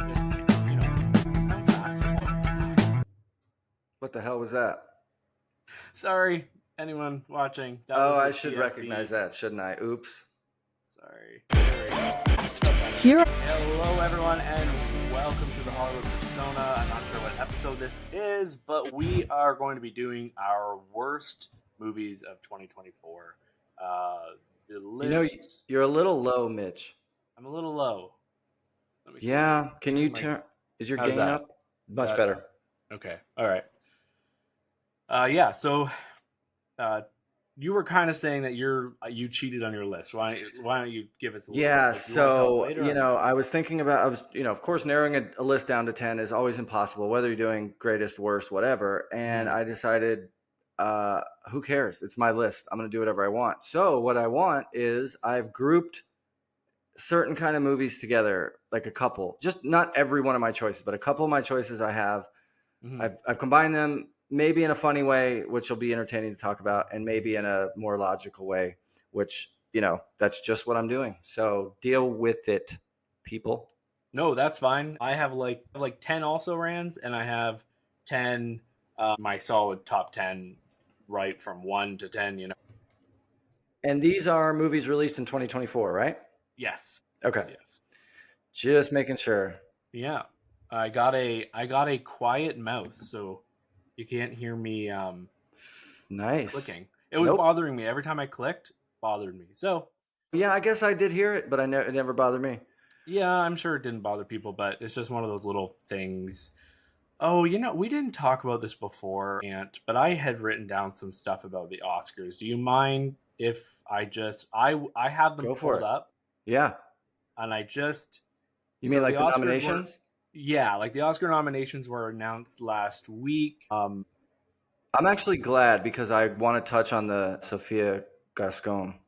It's time faster. What the hell was that? Sorry, anyone watching. That Oh, was the I should recognize THP. that, shouldn't I? Oops. Sorry. There we go. Here Hello, everyone, and welcome to the Hollywood Persona. I'm not sure what episode this is, but we are going to be doing our worst movies of 2024. The You know, list. you're a little low, Mitch. I'm a little low. Let me see. Yeah. Can you Turn my. turn? Is your How's gain that? up? Is Much that better. okay? All right. Yeah. So you were kind of saying that you cheated on your list. Why don't you give us a little? Yeah. Like, you want to tell us So, later or now? I was thinking about, of course, narrowing a list down to 10 is always impossible, whether you're doing greatest, worst, whatever. And I decided, who cares? It's my list. I'm going to do whatever I want. So, what I want is I've grouped certain kind of movies together, like a couple, just not every one of my choices, but a couple of my choices I have. Mm-hmm. I've combined them maybe in a funny way, which will be entertaining to talk about, and maybe in a more logical way, which, that's just what I'm doing. So deal with it, people. No, that's fine. I have like 10 also rans, and I have 10 my solid top 10 right from 1 to 10. And these are movies released in 2024, right? Yes, Okay. yes. Just making sure. Yeah. I got a quiet mouse, so you can't hear me Nice. clicking. It was Nope. bothering me every time I clicked. Bothered me. So Yeah, I guess I did hear it, but it never bothered me. yeah, I'm sure it didn't bother people, but it's just one of those little things. Oh, we didn't talk about this before, Ant, but I had written down some stuff about the Oscars. Do you mind if I have them Go for pulled it. up, Yeah. and I just You mean so the like the Oscars were nominations? yeah, like the Oscar nominations were announced last week. I'm actually glad because I want to touch on the Sophia Gascon.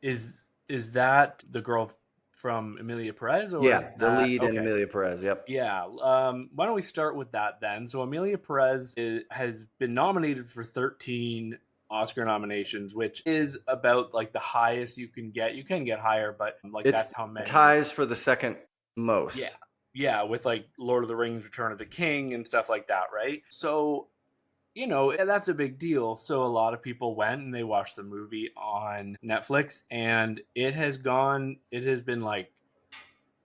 Is that the girl from Emilia Perez, or is Yeah, the that lead in okay? Emilia Perez. Yep. Yeah. Why don't we start with that then? So Amelia Perez has been nominated for 13 Oscar nominations, which is about like the highest you can get. You can get higher, but like It's that's how many. ties for the second Yeah. most. Yeah, with like Lord of the Rings, Return of the King, and stuff like that, right? So that's a big deal. So a lot of people went and they watched the movie on Netflix, and it has been like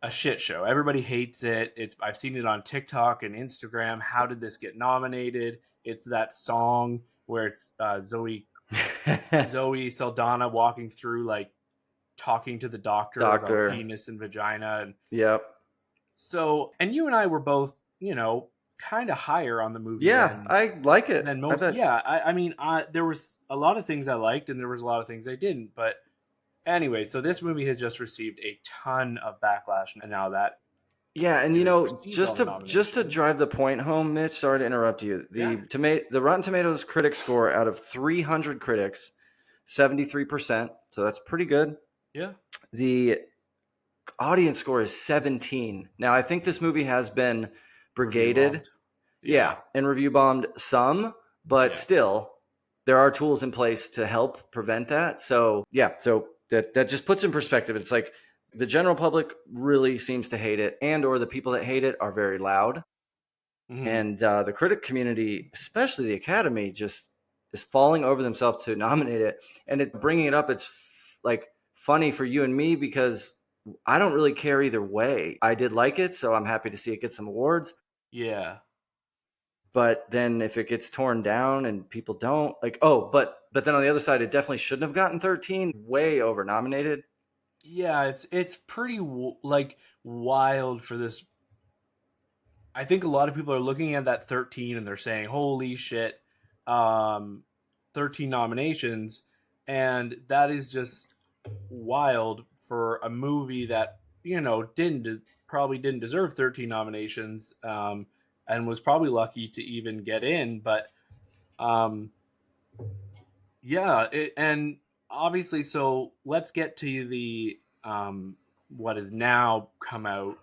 a shit show. Everybody hates it. I've seen it on TikTok and Instagram. How did this get nominated? It's that song where it's Zoe Saldana walking through, like, talking to the doctor about Doctor. penis and vagina, and Yep. so, and you and I were both kind of higher on the movie Yeah, I like it. than I most. thought. Yeah, I mean, there was a lot of things I liked, and there was a lot of things I didn't, but anyway, so this movie has just received a ton of backlash, and now that Yeah, and it has received all just the to nominations. drive the point home, Mitch. Sorry to interrupt you. Yeah, The Rotten Tomatoes critic score out of 300 critics, 73%. So that's pretty good. yeah, The audience score is 17. Now I think this movie has been review brigaded. bombed. Yeah, Yeah, and review bombed some, but yeah, still, there are tools in place to help prevent that. So yeah, so that just puts in perspective. It's like the general public really seems to hate it, and or the people that hate it are very loud, hmm and the critic community, especially the Academy, just is falling over themselves to nominate it. And bringing it up, it's like funny for you and me because I don't really care either way. I did like it, so I'm happy to see it get some awards. yeah, But then if it gets torn down and people don't like, oh, but then on the other side, it definitely shouldn't have gotten 13. Way over nominated. yeah. It's pretty like wild for this. I think a lot of people are looking at that 13 and they're saying, "Holy shit, um, 13 nominations," and that is just wild for a movie that probably didn't deserve 13 nominations, and was probably lucky to even get in. But um, yeah, and obviously, so let's get to the what has now come out.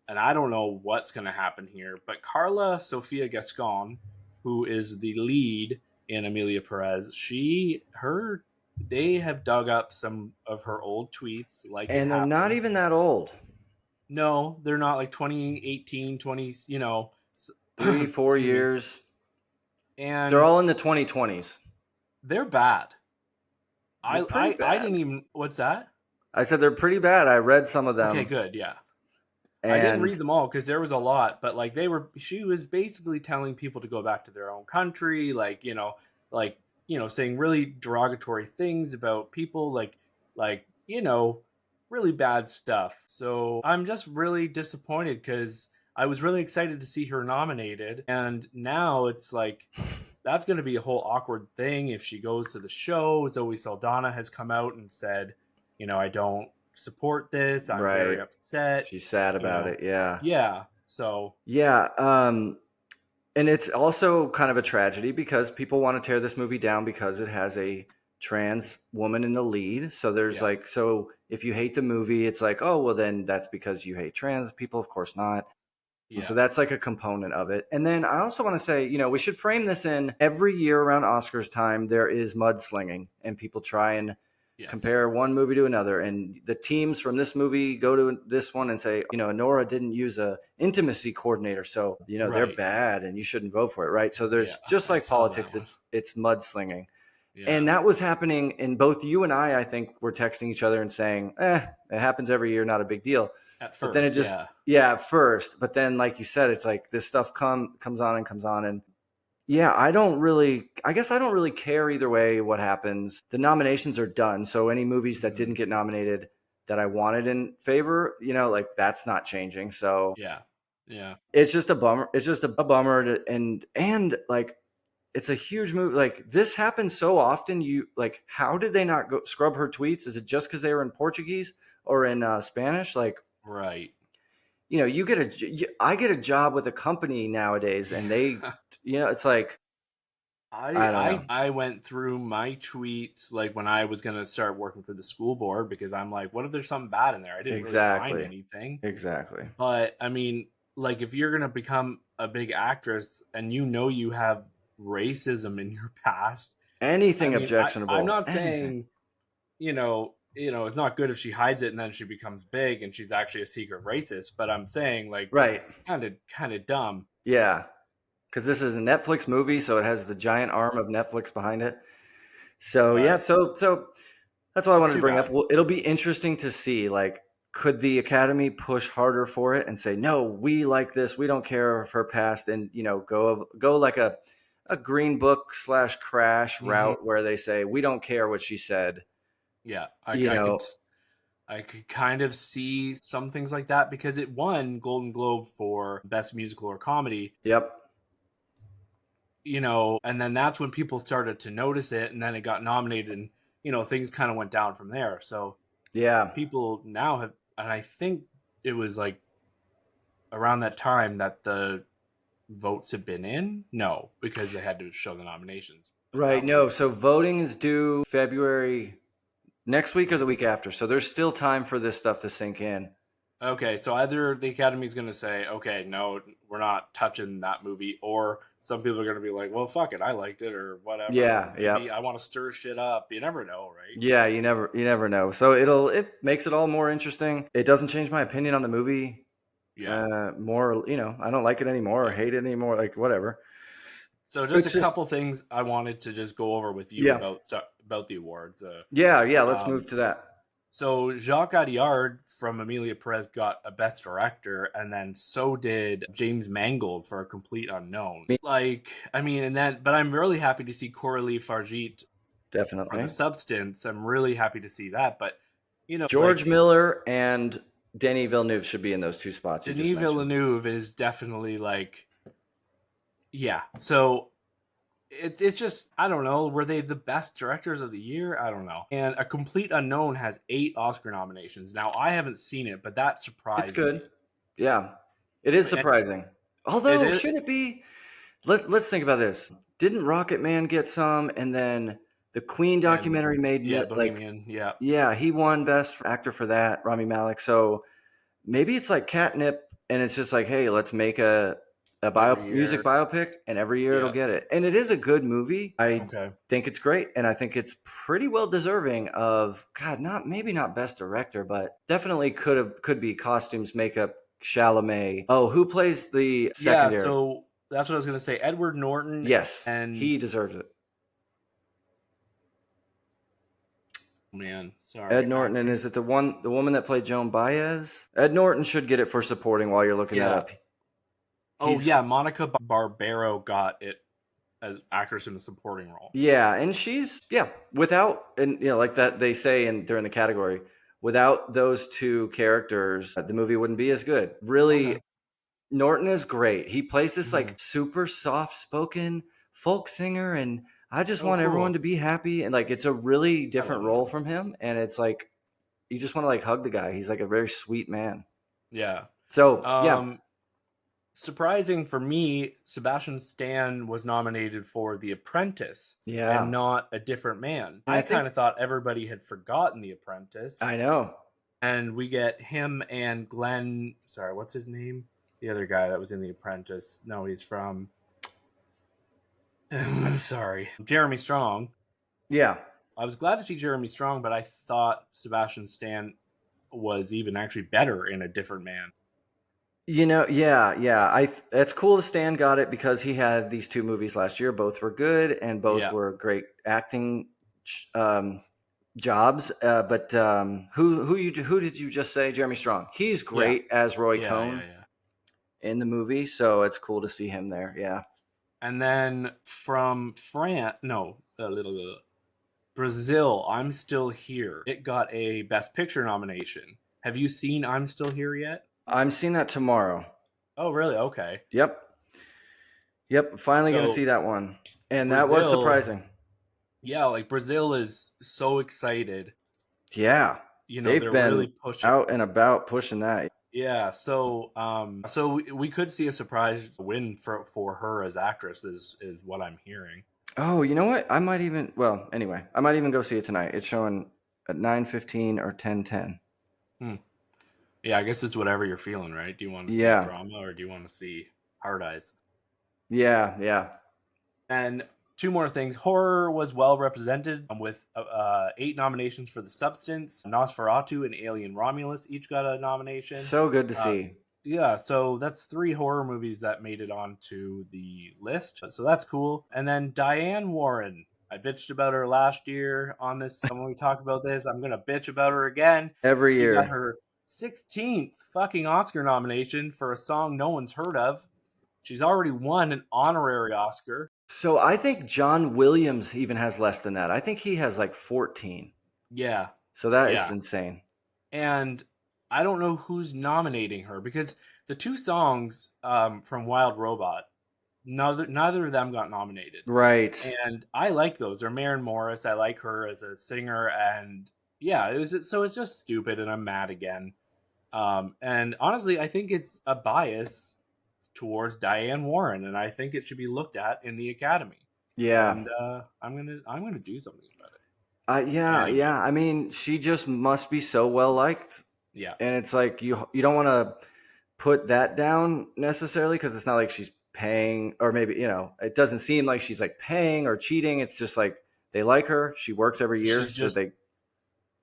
And I don't know what's going to happen here, but Carla Sofia Gascon, who is the lead in Amelia Perez, they have dug up some of her old tweets, like it And they're not happens. even that old. No, they're not like 2018, 20, 3, 4 excuse me. years. They're And all in the 2020s. they're bad. They're pretty I bad. didn't even, what's that? I said they're pretty bad. I read some of Okay, them, good. Yeah. I didn't and read them all because there was a lot, but like she was basically telling people to go back to their own country, like, saying really derogatory things about people, like, really bad stuff. So I'm just really disappointed because I was really excited to see her nominated. And now it's like, that's going to be a whole awkward thing if she goes to the show. Zoe Saldana has come out and said, I don't support this. I'm very right, upset. she's sad You about know, it. Yeah, yeah. So yeah. And it's also kind of a tragedy because people want to tear this movie down because it has a trans woman in the lead. So there's yeah, like, so if you hate the movie, it's like, oh, well, then that's because you hate trans people. Of course not. And so yeah, that's like a component of it. And then I also want to say, we should frame this in every year around Oscars time, there is mudslinging and people try and yes, compare one movie to another. And the teams from this movie go to this one and say, Nora didn't use a intimacy coordinator. So, they're right, bad and you shouldn't vote for it. Right. So yeah. there's just I like saw that politics, one. it's mudslinging. Yeah, And that was happening in both you and I think were texting each other and saying, it happens every year, not a big deal. at But then it first, just, yeah, yeah, at first. But then, like you said, it's like this stuff comes on and comes on. And yeah, I guess I don't really care either way what happens. The nominations are done. So any movies that hmm didn't get nominated that I wanted in favor, like that's not changing. So yeah, yeah, it's just a bummer. It's just a bummer. And like, it's a huge move. Like this happens so often. You like, how did they not go scrub her tweets? Is it just because they were in Portuguese or in Spanish? Like, right. I get a job with a company nowadays, and they, Yeah. it's like I I don't know. I I went through my tweets like when I was gonna start working for the school board because I'm like, what if there's something bad in there? I didn't really find Exactly, anything. exactly. But I mean, like if you're gonna become a big actress and you have racism in your past, I Anything mean, I'm objectionable, not anything. saying, it's not good if she hides it and then she becomes big and she's actually a secret racist, but I'm saying like Right? kind of dumb. Yeah, because this is a Netflix movie, so it has the giant arm of Netflix behind it. So yeah, But so that's all I it's wanted to too bring up. bad. Well, it'll be interesting to see, like, could the Academy push harder for it and say, no, we like this, we don't care of her past, and go like a Green Book / Crash Hmm route where they say we don't care what she said. Yeah, You know, I could kind of see some things like that because it won Golden Globe for best musical or comedy, yep, and then that's when people started to notice it and then it got nominated and things kind of went down from there. So yeah, people now have, and I think it was like around that time that the votes have been in. No, because they had to show the nominations. But right. now No, things so voting is due February next week or the week after, so there's still time for this stuff to sink in. okay, so either the Academy's going to say, okay, no, we're not touching that movie, or some people are going to be like, well, fuck it, I liked it, or whatever, or Yeah, maybe yep. I want to stir shit up. You never know, right? Yeah, you never know. So it makes it all more interesting. It doesn't change my opinion on the movie. Yeah, More, I don't like it anymore or yeah. hate it anymore, like whatever. So just a It's just couple things I wanted to just go over with you yeah. about the awards. Yeah, let's move Um, to that. so Jacques Audiard from Amelia Perez got a Best Director, and then so did James Mangold for A Complete Unknown. Like, I mean, but I'm really happy to see Coralie Fargit for The Definitely. Substance. I'm really happy to see that. But George Miller and Denis Villeneuve should be in those two spots you just Denis mentioned. Villeneuve is definitely like, yeah. So it's just, I don't know. Were they the best directors of the year? I don't know. And A Complete Unknown has 8 Oscar nominations. Now I haven't seen it, but that It's surprised good. me. Yeah. It is And surprising. it Although, is should it be? Let's think about this. Didn't Rocket Man get some, and then the Queen and documentary made yeah, like, Bohemian. Yeah, yeah, he won Best Actor for that, Rami Malek. So maybe it's like catnip, and it's just like, hey, let's make every music year. biopic, and every year it'll Yeah. get it. And it is a good movie. I Okay. think it's great, and I think it's pretty well deserving of God, maybe not best director, but definitely could be costumes, makeup, Chalamet. Oh, who plays the Yeah. secondary? So that's what I was gonna say. Edward Norton Yes, and he deserves it. man, sorry, Ed Norton, and acting. is it the woman that played Joan Baez? Ed Norton should get it for supporting while you're looking that Yeah. up. Oh yeah, He's Monica Barbaro got it as actress in a supporting role. Yeah, and she's without, and like that they say in during the category, without those two characters, the movie wouldn't be as good. Okay. Really, Norton is great. He plays this Hmm. like super soft spoken folk singer, and I just Oh, want everyone cool. to be happy, and like it's a really I different love role Norton. from him, and it's like you just want to like hug the guy. He's like a very sweet man. Yeah. So yeah, Um, surprising for me, Sebastian Stan was nominated for The Apprentice and yeah, not A Different Man. and I I think kind of thought everybody had forgotten The Apprentice, I know. and we get him and Glenn. Sorry, what's his name? The other guy that was in The Apprentice. No, he's from. Sorry, Jeremy Strong. Yeah, I was glad to see Jeremy Strong, but I thought Sebastian Stan was even actually better in A Different Man. yeah. It's cool that Stan got it because he had these two movies last year. Both were good and both Yeah, were great acting um, jobs. But who did you just say? Jeremy Strong. He's yeah, great as Roy yeah, yeah, Cohn yeah. in the movie, so it's cool to see him there. Yeah. And then from France, no, a little Brazil, I'm Still Here. It got a Best Picture nomination. Have you seen I'm Still Here yet? I'm seeing that tomorrow. Oh, really? Okay. Yep. Yep. Finally going to see So that one, and that was Brazil, surprising. yeah, like Brazil is so excited. Yeah, they've They're really been pushing. out and about pushing that. Yeah, so we could see a surprise win for her as actress is what I'm hearing. Oh, you know what? I might even. Well, anyway, I might even go see it tonight. It's showing at 9:15 or 10:10. Hmm. Yeah, I guess it's whatever you're feeling, right? Do you want to see Yeah, drama or do you want to see hard eyes? yeah. And two more things. Horror was well represented with 8 nominations for The Substance. Nosferatu and Alien Romulus each got a nomination. So good to Uh, see. yeah, so that's 3 horror movies that made it onto the list. So that's cool. And then Diane Warren. I bitched about her last year on this. When we talked about this, I'm going to bitch about her again. Every She got year. her 16th fucking Oscar nomination for a song no one's heard of. She's already won an honorary Oscar. So I think John Williams even has less than that. I think he has like 14. Yeah, So that is yeah. insane. And I don't know who's nominating her because the 2 songs from Wild Robot, neither of them got nominated. Right. And I like those. They're Maren Morris. I like her as a singer, and yeah, it's just stupid, and I'm mad again. And honestly, I think it's a bias towards Diane Warren, and I think it should be looked at in the Academy. Yeah. And I'm gonna do something about it. Yeah. Anyway, I mean, she just must be so well liked, yeah, and it's like you don't want to put that down necessarily because it's not like she's paying, or maybe it doesn't seem like she's like paying or cheating. It's just like they like her. She works every year, she's so just they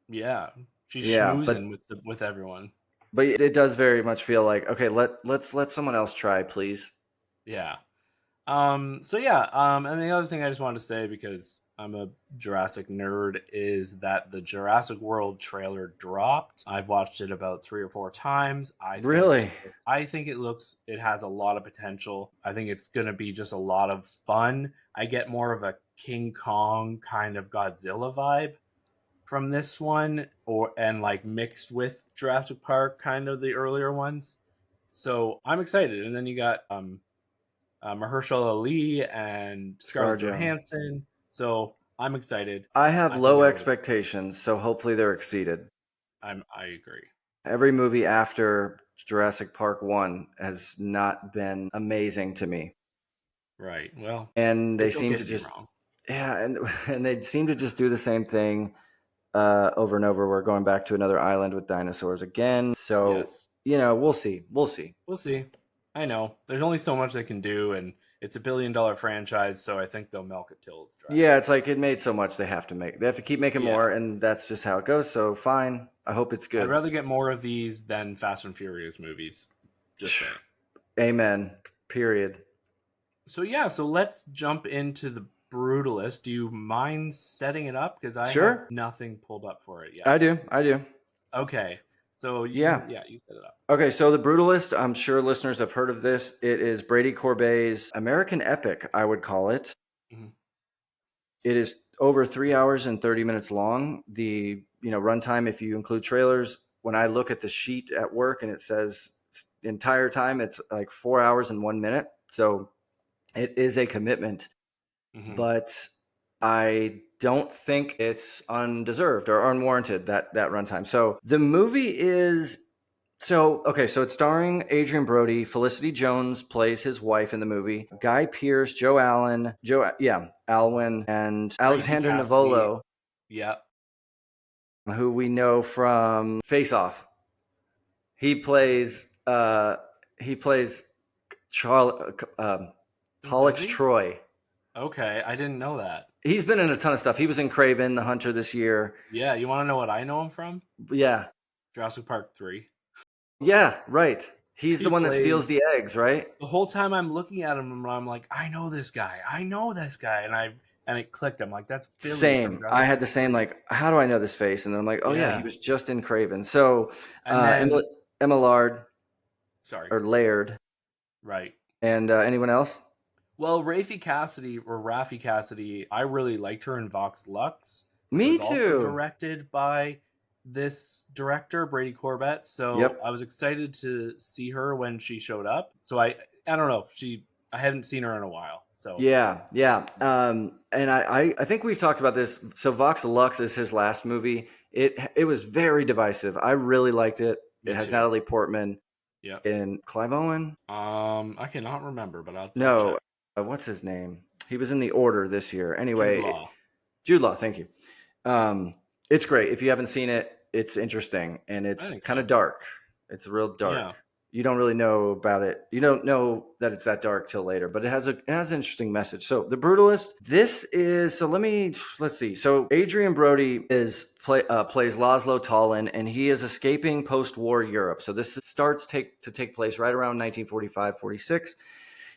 yeah, she's yeah. schmoozing with everyone. But it does very much feel like okay, let's let someone else try, please. Yeah. So yeah. And the other thing I just wanted to say because I'm a Jurassic nerd is that the Jurassic World trailer dropped. I've watched it about 3 or 4 times. Really? I think it has a lot of potential. I think it's gonna be just a lot of fun. I get more of a King Kong kind of Godzilla vibe from this one, and like mixed with Jurassic Park, kind of the earlier ones. So I'm excited. And then you got Mahershala Ali and Scarlett ScarJo. Johansson. So I'm excited. I have I think low everybody. expectations, so hopefully they're exceeded. I agree. Every movie after Jurassic Park 1 has not been amazing to me. Right. Well, And they Mitchell seem can to be just wrong. yeah, and they seem to just do the same thing over and over. We're going back to another island with dinosaurs again. So, Yes. we'll see. We'll see. We'll see. I know. There's only so much they can do, and it's a billion-dollar franchise, so I think they'll milk it till it's dry. Yeah, it's like it made so much they have to make. They have to keep making Yeah. more, and that's just how it goes. So fine. I hope it's I'd good. rather get more of these than Fast and Furious movies. Just saying. Amen. Period. So yeah, so let's jump into the Brutalist. Do you mind setting it up? Because I have Sure. nothing pulled up for it yet. I do. I do. Okay. So Yeah. you set it up. Okay, so The Brutalist, I'm sure listeners have heard of this. It is Brady Corbett's American epic, I would call it. Mm-hmm. It is over 3 hours and 30 minutes long. The runtime, if you include trailers, when I look at the sheet at work and it says the entire time, it's like 4 hours and 1 minute. So it is a commitment, Mm-hmm. but I don't think it's undeserved or unwarranted, that runtime. So the movie is so it's starring Adrian Brody. Felicity Jones plays his wife in the movie. Guy Pearce, Alwyn, and Rafe Alexander Cassidy. Navolo, Yeah. who we know from Face Off. He plays Charles Does Pollux he? Troy. Okay, I didn't know that. He's been in a ton of stuff. He was in Craven the Hunter this year. Yeah, you want to know what I know him from? Yeah. Jurassic Park 3. Yeah, right. He's the He one that plays steals the eggs, right? the whole time I'm looking at him and I'm like, I know this guy. I know this guy. And it clicked. I'm like, that's Billy from Same. I Jurassic had Park the same, 3. like, how do I know this face? And then I'm like, oh yeah, he Yeah. was just in Craven. So And then Emma Lard sorry. or Laird, Right. and anyone else? Well, Raffi Cassidy, I really liked her in Vox Lux, which Me was also too. directed by this director, Brady Corbett. So Yep. I was excited to see her when she showed up. So I don't know. I hadn't seen her in a while. So Yeah, yeah. And I think we've talked about this. So Vox Lux is his last movie. It was very divisive. I really liked it. It me has too. Natalie Portman Yep. and Clive Owen. I cannot remember, but I'll No, check. what's his name? He was in The Order this year. Jude Anyway, Law. Jude Law. Thank you. It's great. If you haven't seen it, it's interesting and I it's think kind so. of dark. It's real dark. Yeah. You don't really know about it. You don't know that it's that dark till later, but it has an interesting message. So The Brutalist. This is so. Let's see. So Adrian Brody plays Laszlo Tallinn, and he is escaping post-war Europe. So this starts to take place right around 1945-46.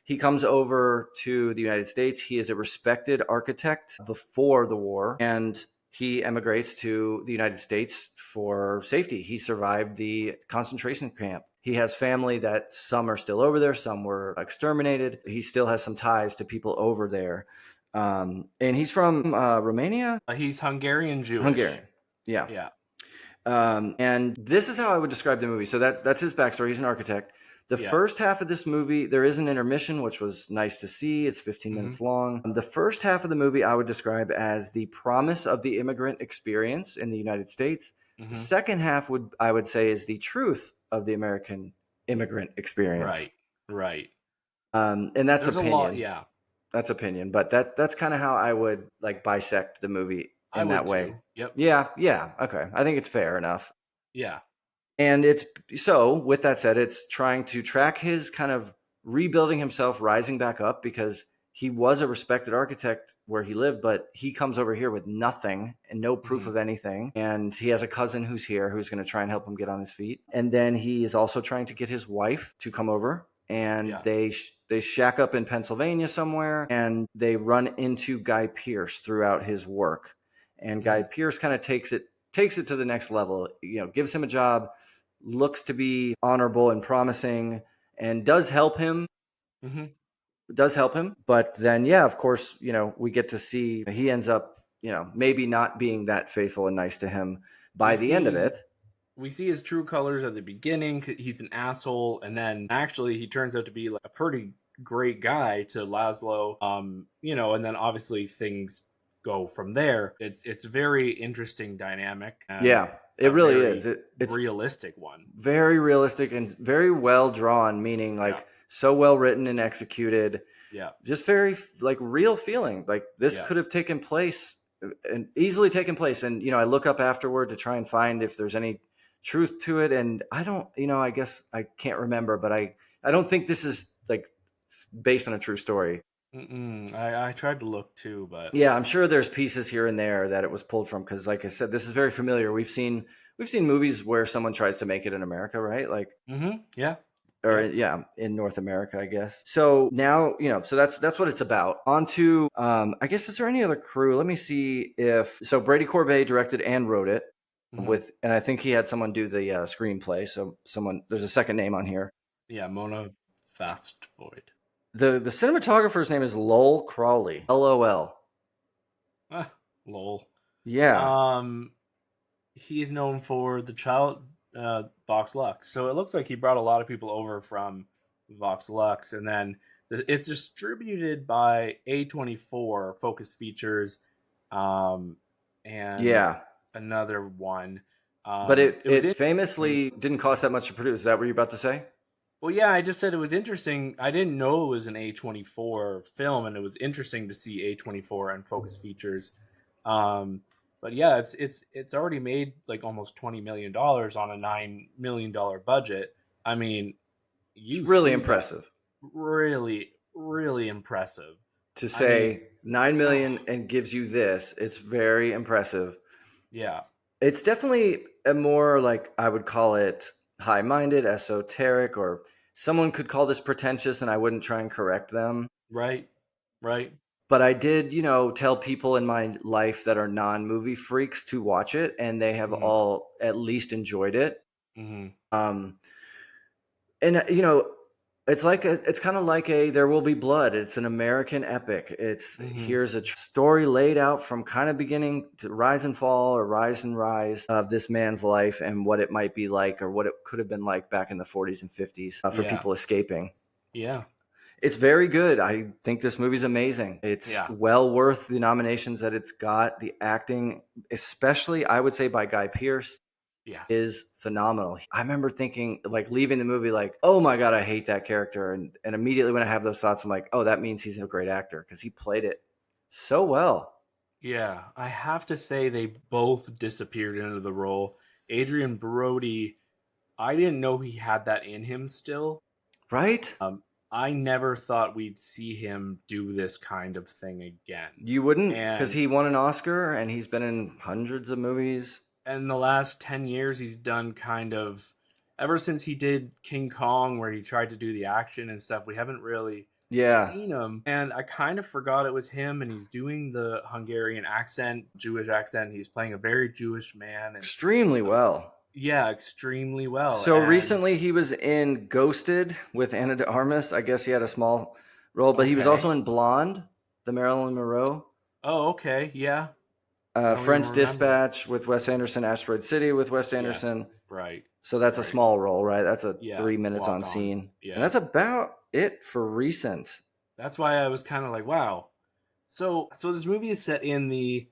He comes over to the United States. He is a respected architect before the war, and he emigrates to the United States for safety. He survived the concentration camp. He has family that some are still over there, some were exterminated. He still has some ties to people over there. And he's from Romania? He's Hungarian Jewish. Hungarian. Yeah. Yeah. And this is how I would describe the movie. So that's his backstory. He's an architect. The Yeah. first half of this movie, there is an intermission, which was nice to see. It's 15 minutes long. The first half of the movie, I would describe as the promise of the immigrant experience in the United States. The second half I would say is the truth of the American immigrant experience. Right. And that's There's opinion. a lot. Yeah. That's opinion, but that's kind of how I would like bisect the movie in that way. Too. Yep. Yeah. Okay. I think it's fair enough. Yeah. And it's so, with that said, it's trying to track his kind of rebuilding himself, rising back up, because he was a respected architect where he lived, but he comes over here with nothing and no proof of anything. And he has a cousin who's here who's going to try and help him get on his feet. And then he is also trying to get his wife to come over. And they shack up in Pennsylvania somewhere, and they run into Guy Pearce throughout his work. And Guy Pearce kind of takes it to the next level, gives him a job, looks to be honorable and promising, and does help him. But then, of course, we get to see he ends up, maybe not being that faithful and nice to him by the end of it. We see his true colors at the beginning. He's an asshole, and then actually he turns out to be like a pretty great guy to Laszlo. And then obviously things go from there. It's a very interesting dynamic. It really is. It's realistic one. Very realistic and very well drawn, meaning so well written and executed. Yeah. Just very like real feeling. Like this could have taken place and easily taken place. And, I look up afterward to try and find if there's any truth to it. And I don't, I guess I can't remember, but I I don't think this is like based on a true story. I tried to look too, but Yeah, I'm sure there's pieces here and there that it was pulled from because, like I said, this is very familiar. We've seen movies where someone tries to make it in America, right? Like, yeah, or yep. yeah, in North America, I guess. So now, so that's what it's about. On to, I guess, is there any other crew? Let me see if so. Brady Corbet directed and wrote it hmm and I think he had someone do the screenplay. So someone, there's a second name on here. Yeah, Mona Fast Void. The cinematographer's name is Lowell Crawley. LOL. Ah, lol. Yeah, Um, he's known for the child Vox Lux, so it looks like he brought a lot of people over from Vox Lux, and then it's distributed by A24 Focus Features, um, and yeah. another one. But It was it interesting. famously didn't cost that much to produce. Is that what you're about to say? Well, yeah, I just said it was interesting. I didn't know it was an A24 film, and it was interesting to see A24 and Focus Features. Um, but yeah, it's already made like almost $20 million on a $9 million budget. I mean, It's you really see that impressive really, really impressive. to I mean, say 9 oh million and gives you this. It's very impressive. yeah, It's definitely a more, like, I would call it high-minded, esoteric, or someone could call this pretentious and I wouldn't try and correct them. right, right. But I did, tell people in my life that are non-movie freaks to watch it, and they have hmm all at least enjoyed it. hmm Um, and it's kind of like a There Will Be Blood. It's an American epic. It's hmm Here's a story laid out from kind of beginning to rise and fall, or rise and rise, of this man's life and what it might be like, or what it could have been like back in the 40s and 50s, for Yeah, people escaping. yeah, It's very good. I think this movie's amazing. It's yeah, well worth the nominations that it's got. The acting, especially, I would say, by Guy Pearce, yeah. is phenomenal. I remember thinking, like, leaving the movie, like, oh my God, I hate that character. And immediately when I have those thoughts, I'm like, oh, that means he's a great actor because he played it so well. Yeah, I have to say they both disappeared into the role. Adrian Brody, I didn't know he had that in him still. Right? Um, I never thought we'd see him do this kind of thing again. You wouldn't, because And he won an Oscar and he's been in hundreds of movies. in the last 10 years, he's done kind of, ever since he did King Kong, where he tried to do the action and stuff, we haven't really Yeah, seen him. And I kind of forgot it was him, and he's doing the Hungarian accent, Jewish accent. He's playing a very Jewish man. And extremely well. yeah, extremely well. So And recently he was in Ghosted with Anna de Armas. I guess he had a small role, but he was also okay. in Blonde, the Marilyn Monroe. Oh, okay. Yeah. I don't even French remember. Dispatch with Wes Anderson, Asteroid City with Wes Yes. Anderson. Right. So that's a Right. small role, right? That's a Yeah. 3 minutes on Walk on. scene. And Yeah. that's about it for recent. That's why I was kind of like, wow. So this movie is set in the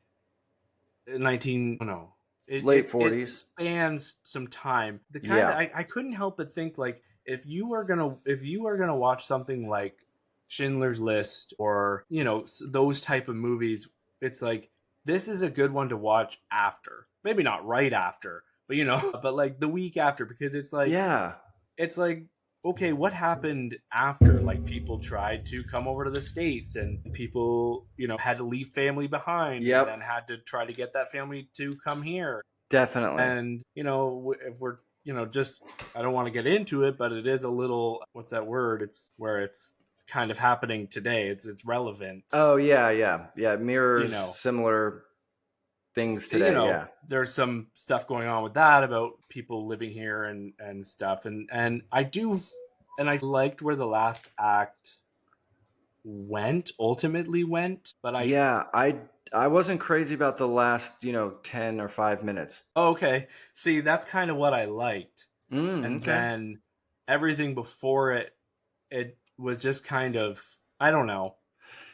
19 oh, no. Late It 40s. spans some time. The kind of Yeah. I couldn't help but think, like, if you are gonna watch something like Schindler's List, or those type of movies, it's like this is a good one to watch after. Maybe not right after, but but like the week after, because Yeah. it's like, okay, what happened after? Like, people tried to come over to the States, and people had to leave family behind, and then Yep. had to try to get that family to come here. Definitely. And if we're just, I don't want to get into it, but it is a little, what's that word, it's where it's kind of happening today. It's relevant. Oh, yeah, yeah. Yeah. It you mirrors know similar things today. Yeah. there's some stuff going on with that, about people living here and stuff, and I liked where the last act ultimately went, but Yeah. I wasn't crazy about the last, 10 or 5 minutes. oh, okay, see, that's kind of what I liked. And Okay. then everything before it was just kind of, I don't know.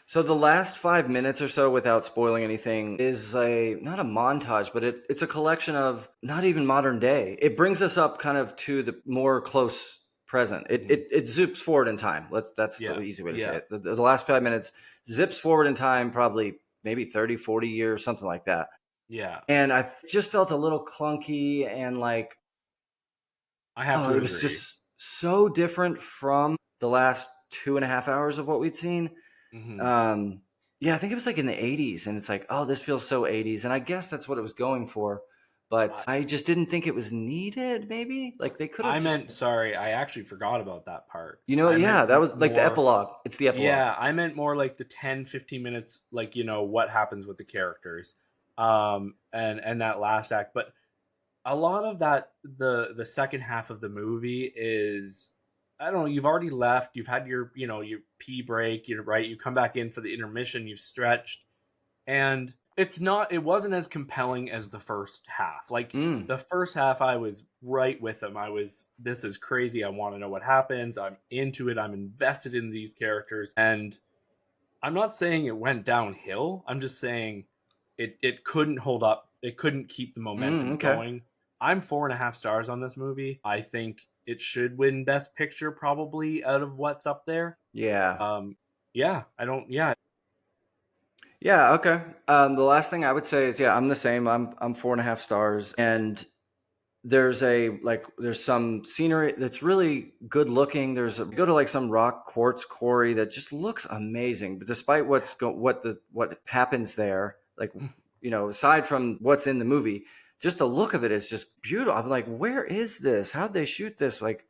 So the last 5 minutes or so, without spoiling anything, is a not a montage, but it's a collection of not even modern day. It brings us up kind of to the more close present. It Mhm. it, it zips forward in time. That's the Yeah, easy way to say yeah, it. The last 5 minutes zips forward in time, probably maybe 30, 40 years, something like that. yeah, And I just felt a little clunky and like, I have oh, to it was agree. just so different from the last 2.5 hours of what we'd seen. Mm-hmm. Yeah, I think it was like in the 80s, and it's like, oh, this feels so 80s, and I guess that's what it was going for, but I just didn't think it was needed. Maybe like they could have I just, meant, sorry, I actually forgot about that part. you know, I yeah, meant that was like the more, epilogue. It's the epilogue. yeah, I meant more like the 10, 15 minutes, like, what happens with the characters, and that last act. But a lot of that, the second half of the movie is, I don't know, you've already left, you've had your, your pee break, you're right, you come back in for the intermission, you've stretched, and it wasn't as compelling as the first half. Like, Mm, the first half, I was right with them. This is crazy, I want to know what happens, I'm into it, I'm invested in these characters. And I'm not saying it went downhill, I'm just saying it couldn't hold up, it couldn't keep the momentum okay. going. I'm 4.5 stars on this movie. I think it should win Best Picture, probably, out of what's up there. Yeah. Yeah, I don't. Yeah, Yeah, okay. The last thing I would say is, yeah, I'm the same. I'm 4.5 stars, and there's some scenery that's really good looking. Go to like some rock quartz quarry that just looks amazing. But despite what happens there, like, aside from what's in the movie, just the look of it is just beautiful. I'm like, where is this? How'd they shoot this? Like,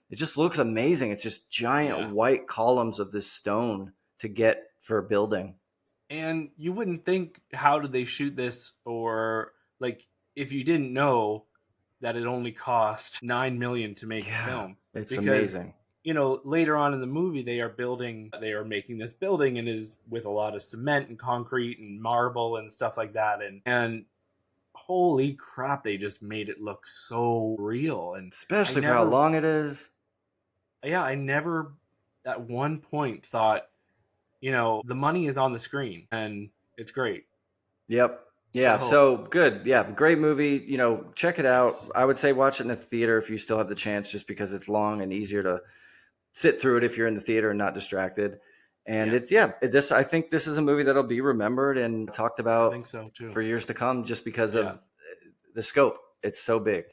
it just looks amazing. It's just giant yeah. white columns of this stone to get for a building. And you wouldn't think, how did they shoot this, or, like, if you didn't know that it only cost 9 million to make the Yeah, film. it's Because, amazing. later on in the movie, they are making this building, and is with a lot of cement and concrete and marble and stuff like that. And holy crap, they just made it look so real. And I Especially for how never, long it is. yeah, I never at one point thought, the money is on the screen and it's great. Yep. Yeah, So, so good. Yeah, great movie. Check it out. I would say watch it in the theater if you still have the chance, just because it's long and easier to sit through it if you're in the theater and not distracted. And it's, yes, yeah, I think this is a movie that'll be remembered and talked I about think so too. for years to come, just because Yeah. of the scope. It's so big.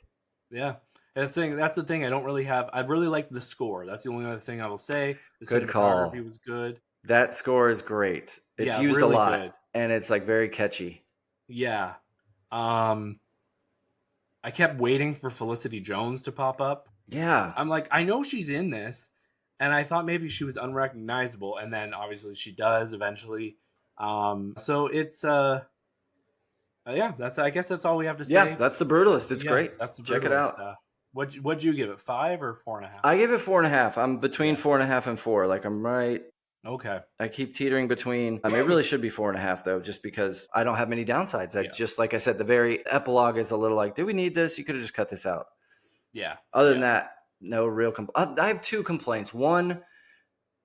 Yeah. That's the thing. I don't really have. I really like the score. That's the only other thing I will say. The Good cinematography call. was good. That score is great. It's Yeah, used a really lot good. and it's like very catchy. Yeah. Um, I kept waiting for Felicity Jones to pop up. Yeah. I'm like, I know she's in this, and I thought maybe she was unrecognizable, and then obviously she does eventually. So it's yeah. I guess that's all we have to Yeah, say. that's The Brutalist. It's Yeah, greght. that's the Check it Brutalist. out. What'd you give it? 5 or 4.5? I give it 4.5. I'm between Yeah. 4.5 and 4. Like, I'm right. Okay. I keep teetering between. I mean, it really should be 4.5 though, just because I don't have many downsides. I Yeah. just, like I said, the very epilogue is a little like, do we need this? You could have just cut this out. Yeah. Other than Yeah. that, no real. I have two complaints. One,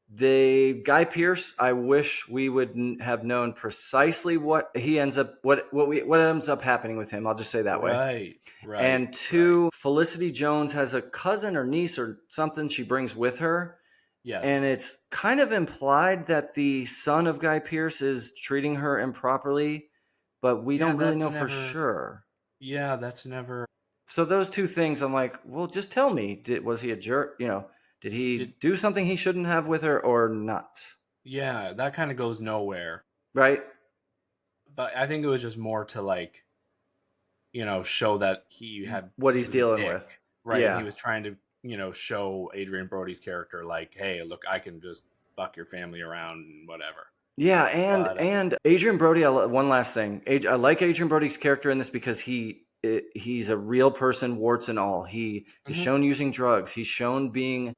the Guy Pearce. I wish we would have known precisely what he ends up, what ends up happening with him. I'll just say that way. Right. Right. And Right. two, Felicity Jones has a cousin or niece or something she brings with her. And Yes. it's kind of implied that the son of Guy Pearce is treating her improperly, but we Yeah, don't really that's know for never. sure. Yeah, that's never. So those two things, I'm like, well, just tell me. Was he a jerk? Did Did he do something he shouldn't have with her or not? Yeah, that kind of goes nowhere. Right? But I think it was just more to, like, show that What he he's was a dealing with. dick, right? And he Yeah. was trying to, show Adrian Brody's character, like, hey, look, I can just fuck your family around and whatever. Yeah, and But and Adrian Brody. One last thing, I like Adrian Brody's character in this because he's a real person, warts and all. He is mhm. shown using drugs. He's shown being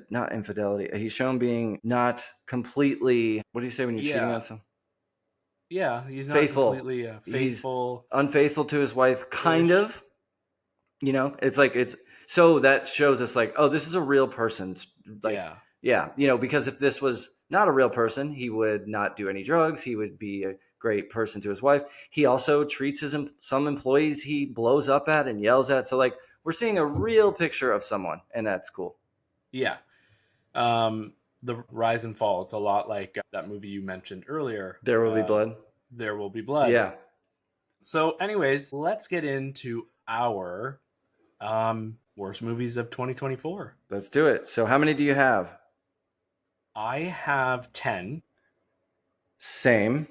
not infidelity. He's shown being not completely. What do you say when you're cheating Yeah, on some? yeah, he's not Faithful. completely He's faithful unfaithful to his wife, kind ish. of. It's like it's so that shows us like, oh, this is a real person. Like, Yeah, yeah, because if this was not a real person, he would not do any drugs. He would be a great person to his wife. He also treats some employees he blows up at and yells at. So like, we're seeing a real picture of someone, and that's cool. yeah. Um, the rise and fall. It's a lot like that movie you mentioned earlier. There will be blood. There Will Be Blood. Yeah. So, anyways, let's get into our Worst movies of 2024. Let's do it. So how many do you have? I have 10, Same.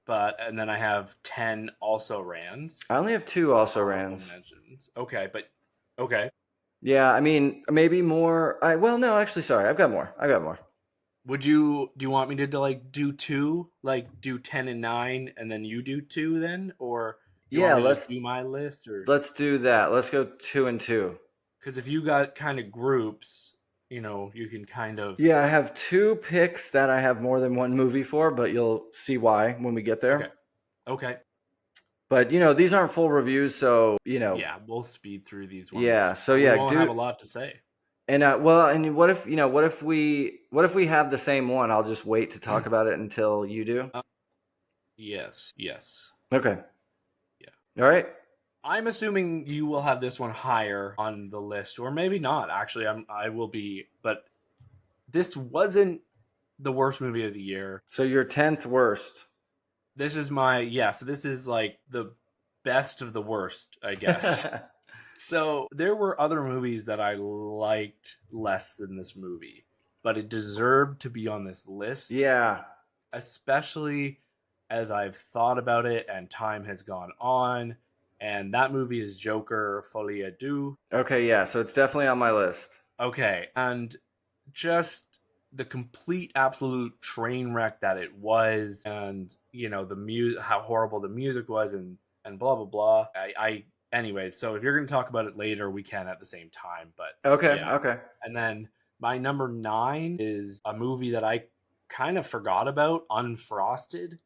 and then I have 10 also rans. I only have two also Honorable rans. mentions. Okay, but okay. Yeah, I mean, maybe more. Well, no, actually, sorry. I've got more. I got more. Do you want me to like do two, like do 10 and 9 and then you do two then, or you want Yeah, me to just do my list, or let's do that. Let's go 2 and 2. cuz if you got kind of groups, you can kind of. Yeah, I have two picks that I have more than one movie for, but you'll see why when we get Okay. there. Okay. But these aren't full reviews, so Yeah, we'll speed through these yeah. ones. So We yeah, won't have do a lot to say. and well, and what if we have the same one? I'll just wait to talk about it until you do. Uh, yes, yes. Okay. Yeah. All right. I'm assuming you will have this one higher on the list, or maybe not. Actually, I will be, but this wasn't the worst movie of the year. So your 10th worst. This is so this is like the best of the worst, I guess. So there were other movies that I liked less than this movie, but it deserved to be on this list, Yeah. especially as I've thought about it and time has gone on. And that movie is Joker Folie à Deux. Okay, yeah. So it's definitely on my list. Okay, and just the complete absolute train wreck that it was, and the music, how horrible the music was, and blah blah blah. I anyway, so if you're going to talk about it later, we can at the same time, but Okay, yeah. okay. And then my number 9 is a movie that I kind of forgot about, Unfrosted,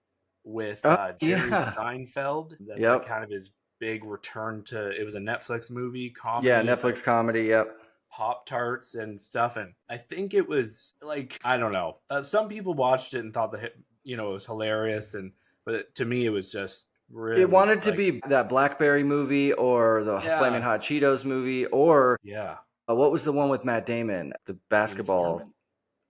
with Oh, Jerry yeah. Seinfeld. That's like Yep. kind of his big return to. It was a Netflix movie Yeah, comedy about Netflix comedy. Yep. Pop Tarts and stuff, and I think it was like, I don't know. Some people watched it and thought that it was hilarious, but to me it was just It really wanted to like, be that Blackberry movie or the Flaming yeah, Hot Cheetos movie or yeah. what was the one with Matt Damon? The The Informant,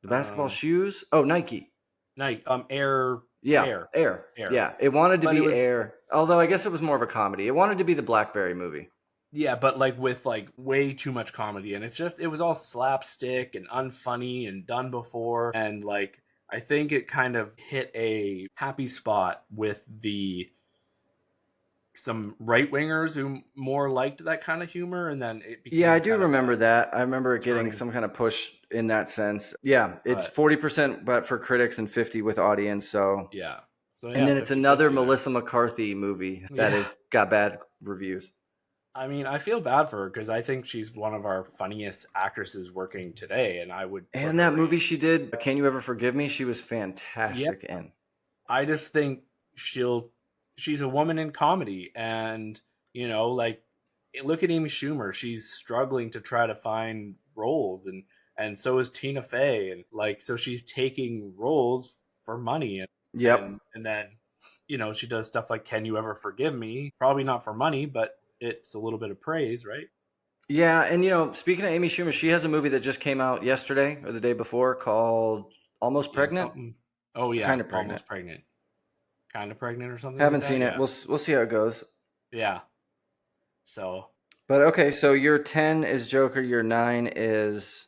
basketball shoes? Oh, Nike. Night, Air, Yeah, Air, Air. Air. Yeah, it wanted to But it be was, Air. Although I guess it was more of a comedy. It wanted to be the Blackberry movie. yeah, but like with like way too much comedy, and it was all slapstick and unfunny and done before, and like I think it kind of hit a happy spot with the some right wingers who more liked that kind of humor, and then it Yeah, I became do kind of remember a that. I remember it getting turning some kind point. of push in that sense. Yeah, it's But 40% but for critics and 50 with audience, so yeah, so and yeah, then it's another 50-50 then. Melissa McCarthy movie that Yeah, has got bad reviews. I mean, I feel bad for her because I think she's one of our funniest actresses working today, and I would put And that her movie in. she did, Can You Ever Forgive Me? She was Yeah, fantastic in. I just think she's a woman in comedy, and like, look at Amy Schumer. She's struggling to try to find roles, and so is Tina Fey, and like, so she's taking roles for money, and Yep. then she does stuff like Can You Ever Forgive Me? Probably not for money, but it's a little bit of praise, right? Yeah, and speaking of Amy Schumer, she has a movie that just came out yesterday or the day before called Almost Yeah, Pregnant, something. Oh or yeah, Kind of Pregnant. almost pregnant, kind of pregnant, or something like Haven't that. seen it. Yeah, We'll see how it goes. yeah. So But okay, so your 10 is Joker, your 9 is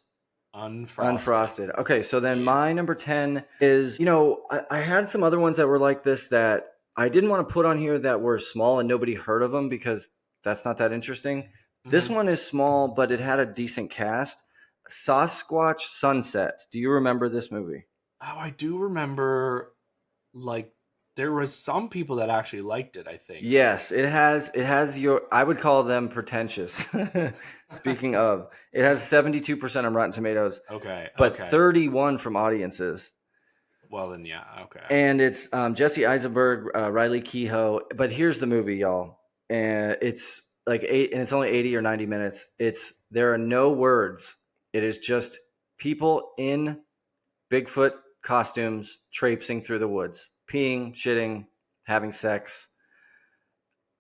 Unfrosted. Unfrosted. Okay, so then Yeah. my number 10 is, I had some other ones that were like this that I didn't want to put on here that were small and nobody heard of them because that's not that interesting. This Mm-hmm. one is small, but it had a decent cast. Sasquatch Sunset. Do you remember this movie? Oh, I do remember. Like, there was some people that actually liked it, I think. Yes, it has your I would call them pretentious. Speaking of, it has 72% on Rotten Tomatoes, Okay. but Okay. 31 from audiences. Well then, yeah. Okay. And it's Jesse Eisenberg, Riley Keough. But here's the movie, y'all, and it's like and it's only 80 or 90 minutes. There are no words. It is just people in Bigfoot costumes traipsing through the woods, peeing, shitting, having sex,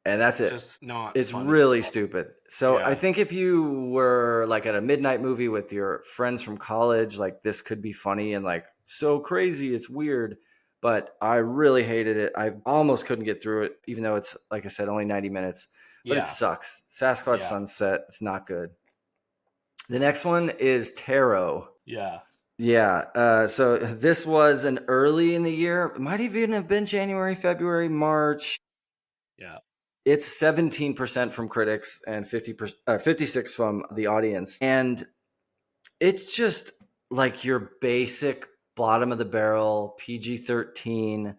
and that's it. Just not It's funny. really stupid. So I Yeah. think if you were like at a midnight movie with your friends from college, like this could be funny and like so crazy, it's weird. But I really hated it. I almost couldn't get through it, even though it's like I said, only 90 minutes. But it Yeah. sucks. Sasquatch Yeah. Sunset, it's not good. The next one is Tarot. Yeah. Yeah. So this was an early in the year. It might even have been January, February, March. Yeah. It's 17% from critics and 56 from the audience. And it's just like your basic bottom of the barrel PG-13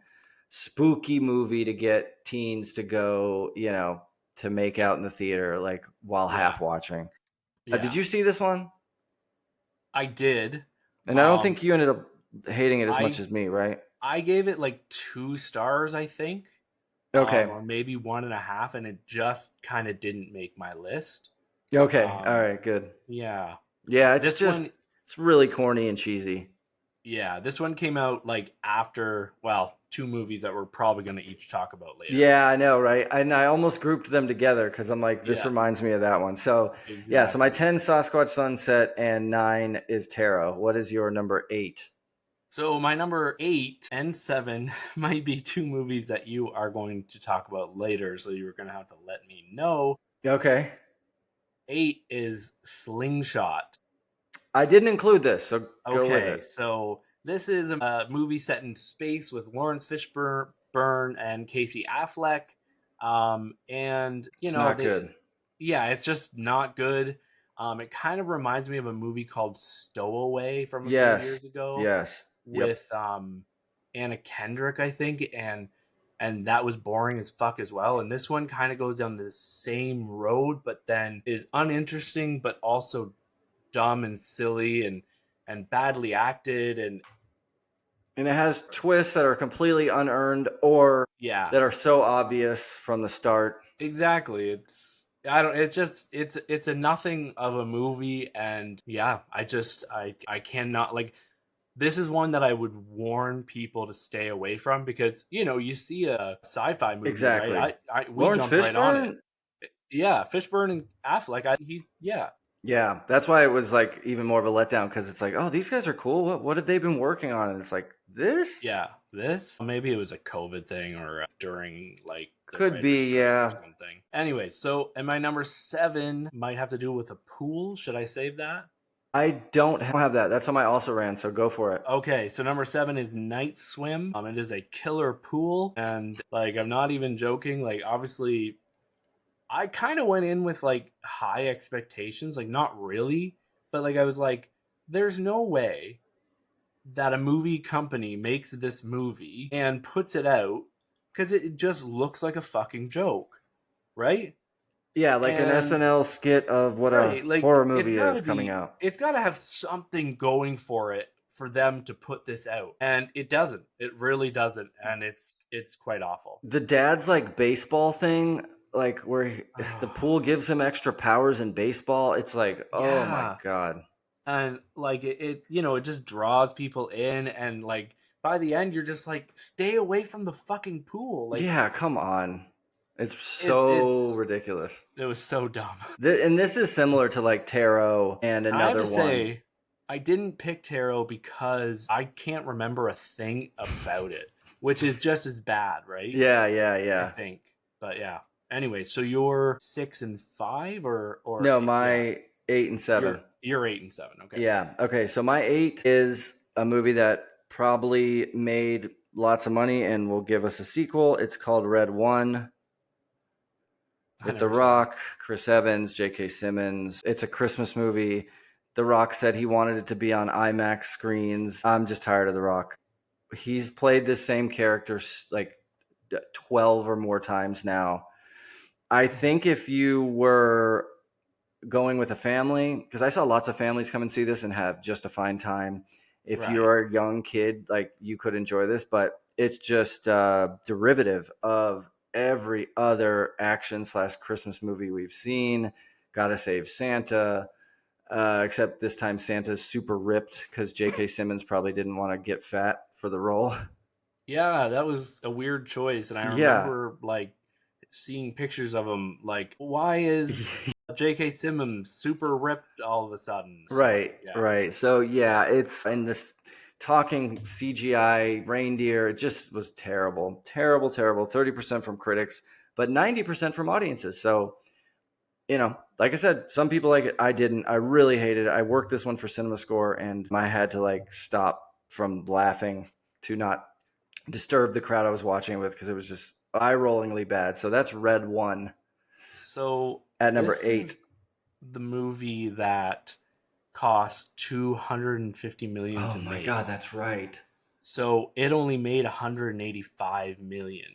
spooky movie to get teens to go, to make out in the theater, like while Yeah. half watching. Did Yeah. you see this one? I did. And I don't think you ended up hating it as much I as me, right? I gave it like 2 stars, I think, Okay. or maybe 1.5, and it just kind of didn't make my list. Okay. All Um, right. Good. yeah, Yeah, this one, it's really corny and cheesy. yeah, this one came out like after, well, 2 movies that we're probably going to each talk about later. Yeah, I know, right? And I almost grouped them together because I'm like, this Yeah, reminds me of that one. So, yeah, so my exactly. 10 Sasquatch Sunset and 9 is Tarot. What is your number 8? So my number 8 and 7 might be 2 movies that you are going to talk about later. So you're going to have to let me know. Okay. 8 is Slingshot. I didn't include this, so go with Okay, it. so this is a movie set in space with Lawrence Fishburne and Casey Affleck. And It's not good. yeah, it's just not good. It kind of reminds me of a movie called Stowaway from a few Yes. years ago Yes. Yep. with Anna Kendrick, I think, and that was boring as fuck as well. And this one kind of goes down the same road, but then is uninteresting, but also dumb and silly and badly acted. And And it has twists that are completely unearned or yeah, that are so obvious from the start. exactly. It's a nothing of a movie. And yeah, I cannot, like, this is one that I would warn people to stay away from, because you see a sci-fi movie, right? Exactly. We Lawrence jumped right on it. Fishburne? Yeah, Fishburne and Affleck. He's yeah. Yeah, that's why it was like even more of a letdown because it's like, oh, these guys are cool. What have they been working on? And it's like this Yeah, this maybe it was a COVID thing, or during like the could writer's be, strike or yeah. something. Anyway, so and my number 7 might have to do with a pool. Should I save that? I don't have that. That's on my also ran. So go for it. Okay, so number 7 is Night Swim. It is a killer pool, and like I'm not even joking. Like obviously, I kind of went in with like high expectations, like not really, but like I was like, there's no way that a movie company makes this movie and puts it out because it just looks like a fucking joke, right? Yeah, like an And SNL skit of what a right, like horror movie is coming out. it's got to have something going for it for them to put this out, and it doesn't. It really doesn't, and it's quite awful. The dad's like baseball thing, like where the pool gives him extra powers in baseball. It's like, oh my Yeah, God. and like it just draws people in, and like by the end you're just like, stay away from the fucking pool. Like Yeah, come on. It's so it's ridiculous. it was so dumb. And this is similar to like Tarot and I have another to one. say, I didn't pick tarot because I can't remember a thing about it, which is just as bad, right? Yeah, yeah, I yeah. think. But yeah. Anyway, so you're 6 and 5, or No, yeah, my 8 and 7. you're 8 and 7. Okay. Yeah. Okay. So my 8 is a movie that probably made lots of money and will give us a sequel. It's called Red One I with The never saw it. Rock, Chris Evans, J.K. Simmons. It's a Christmas movie. The Rock said he wanted it to be on IMAX screens. I'm just tired of The Rock. He's played this same character like 12 or more times now. I think if you were going with a family, because I saw lots of families come and see this and have just a fine time. If Right. you're a young kid, like you could enjoy this, but it's just derivative of every other action / Christmas movie we've seen. Gotta Save Santa, except this time Santa's super ripped because J.K. Simmons probably didn't want to get fat for the role. Yeah, that was a weird choice, and I Yeah. remember like seeing pictures of him. Like, why is J.K. Simmons super ripped all of a sudden? So Right, yeah, right. So yeah, it's and this talking CGI reindeer, it just was terrible. Terrible, terrible. 30% from critics, but 90% from audiences. So like I said, some people like it. I didn't. I really hated it. I worked this one for CinemaScore, and I had to like stop from laughing to not disturb the crowd I was watching it with because it was just eye-rollingly bad. So that's Red One So at number this 8. is the movie that cost 250 million Oh to my make. God, that's right. So it only made 185 million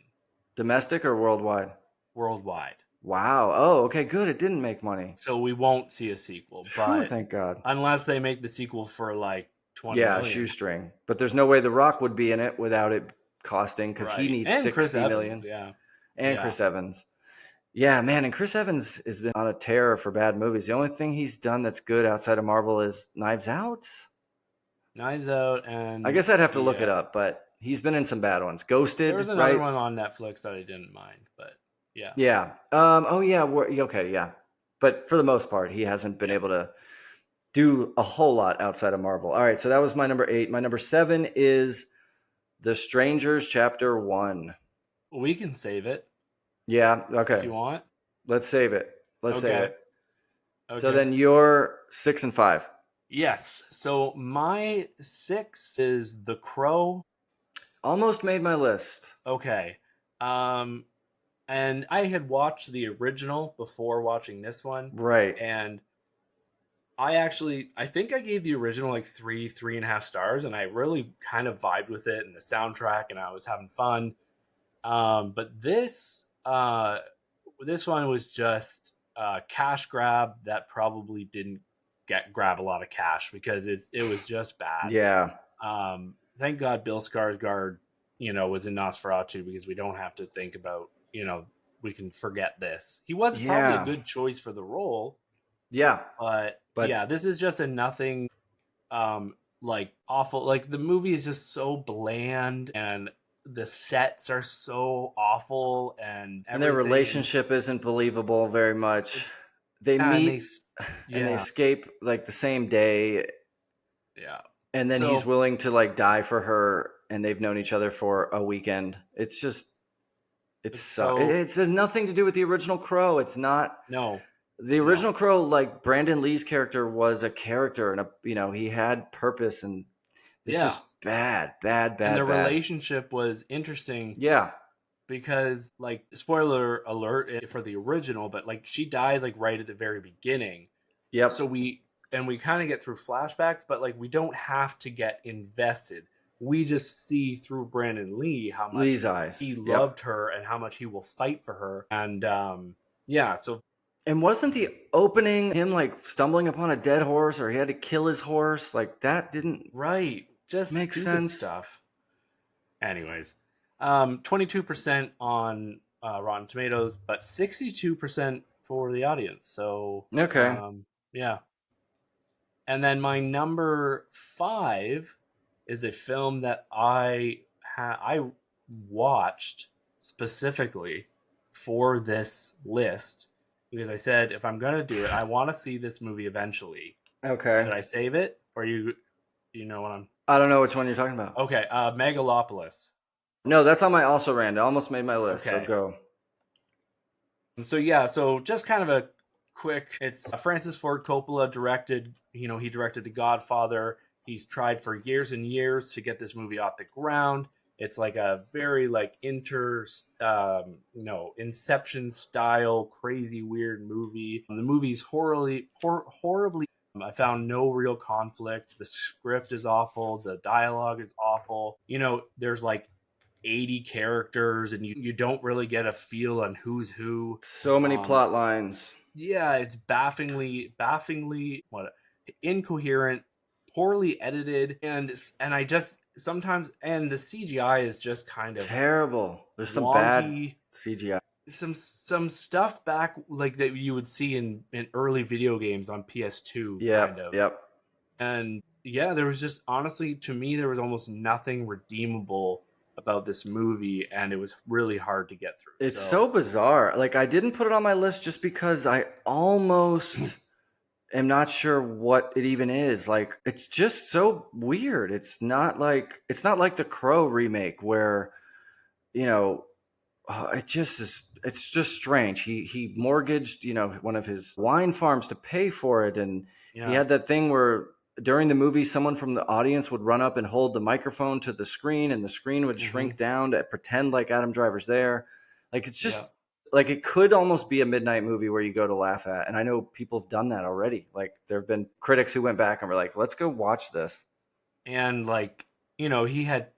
Domestic or worldwide? worldwide. Wow. Oh, okay, good. It didn't make money. So we won't see a sequel, Whew, but thank God. unless they make the sequel for like 20 Yeah, million. shoestring. But there's no way The Rock would be in it without it costing because he Right. needs And Chris 60 Evans, million. yeah. And Yeah. Chris Evans. Yeah, man, and Chris Evans has been on a tear for bad movies. The only thing he's done that's good outside of Marvel is Knives Out. Knives Out I and guess I'd have to look it yeah. up, but he's been in some bad ones. There was Ghosted, another right? one on Netflix that I didn't mind, but yeah. Yeah. Oh, yeah. Okay. Yeah. But for the most part, he hasn't been Yeah. able to do a whole lot outside of Marvel. All right. So that was my number 8. My number 7 is The Strangers Chapter 1. We can save it Yeah. if Okay. you want. Let's save it. Let's save Okay. it. So Okay. then you're 6 and 5. Yes. So my 6 is The Crow. Almost made my list. Okay. Um and I had watched the original before watching this one, Right. and I think I gave the original like 3.5 stars, and I really kind of vibed with it and the soundtrack, and I was having fun. But this one was just a cash grab that probably didn't grab a lot of cash because it was just bad. Yeah. Thank God Bill Skarsgård, was in Nosferatu, because we don't have to think about, we can forget this. He was probably a Yeah. good choice for the role, Yeah. but But yeah, this is just a nothing, like awful. Like the movie is just so bland, and the sets are so awful, and and their everything. relationship isn't believable very much. It's They yeah, and meet and they yeah, escape like the same day, yeah. and then he's So willing to like die for her, and they've known each other for a weekend. It's just it's so it has nothing to do with the original Crow. It's not no, the no, original Crow. Like Brandon Lee's character was a character, and he had purpose, and it's yeah. just bad, bad, And the bad, bad. relationship was interesting Yeah. because, like, spoiler alert for the original, but like she dies like right at the very beginning. So Yep. we kind of get through flashbacks, but like we don't have to get invested. We just see through Brandon Lee how much Lee's eyes. he Yep. loved her and how much he will fight for her. And yeah, so And wasn't the opening him like stumbling upon a dead horse, or he had to kill his horse? Like that didn't right, just make stupid sense. stuff. Anyways, 22% on Rotten Tomatoes, but 62% for the audience. So Okay. yeah. And then my number 5 is a film that I watched specifically for this list, because I said if I'm gonna do it, I want to see this movie eventually. Should Okay. I save it, or you know what I'm? I don't know which one you're talking about. Okay, Megalopolis. No, that's on my also ran. It almost made my list. So Okay, go. and so yeah, so just kind of a quick. It's Francis Ford Coppola directed. He directed The Godfather. He's tried for years and years to get this movie off the ground. It's like a very like Inception style, crazy, weird movie. The movie's horribly. I found no real conflict. The script is awful. The dialogue is awful. There's like 80 characters, and you don't really get a feel on who's who. So many Um, plot lines. yeah, it's baffingly what incoherent, poorly edited, and I just sometimes, and the CGI is just kind of Terrible. There's some bad wonky. CGI. Some stuff back like that you would see in early video games on PS2, kind Yep. of. Yep. And yeah, there was just, honestly, to me, there was almost nothing redeemable about this movie, and it was really hard to get through. It's so bizarre. Like I didn't put it on my list just because I almost am not sure what it even is. Like it's just so weird. It's not like the Crow remake where, you know, it just is. It's just strange. He mortgaged, one of his wine farms to pay for it, and he Yeah. had that thing where during the movie, someone from the audience would run up and hold the microphone to the screen, and the screen would Mm-hmm. shrink down to pretend like Adam Driver's there. Like it's just Yeah. like it could almost be a midnight movie where you go to laugh at. And I know people have done that already. Like there have been critics who went back and were like, "Let's go watch this." And like, he had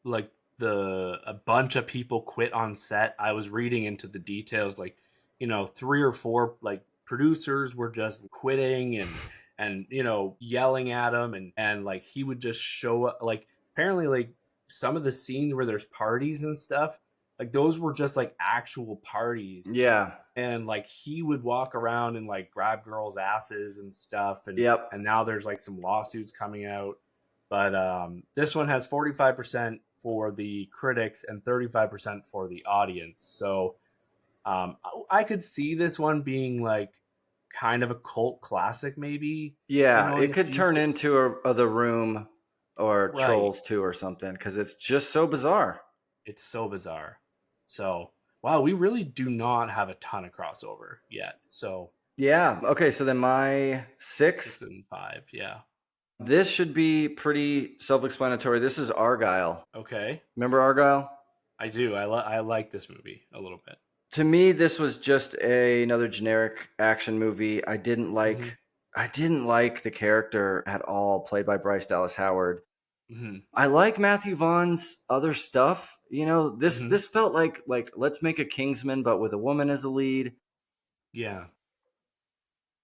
like the a bunch of people quit on set. I was reading into the details, like, three or four like producers were just quitting and yelling at him, and like he would just show up, like apparently like some of the scenes where there's parties and stuff, like those were just like actual parties, Yeah. and like he would walk around and like grab girls' asses and stuff, Yep. and now there's like some lawsuits coming out. But this one has 45% for the critics and 35% for the audience. So I could see this one being like kind of a cult classic, maybe, Yeah, in it the could turn future. into a The Room or Right. Trolls 2 or something because it's just so bizarre. It's so bizarre. So, wow, we really do not have a ton of crossover yet. So, Yeah. Okay. So then my six sixth, and five. Yeah. this should be pretty self-explanatory. This is Argyle. Okay. Remember Argyle? I do. I like this movie a little bit. To me, this was just another generic action movie. Mm-hmm. I didn't like the character at all, played by Bryce Dallas Howard. Mm-hmm. I like Matthew Vaughn's other stuff. This Mm-hmm. this felt like let's make a Kingsman, but with a woman as a lead. Yeah.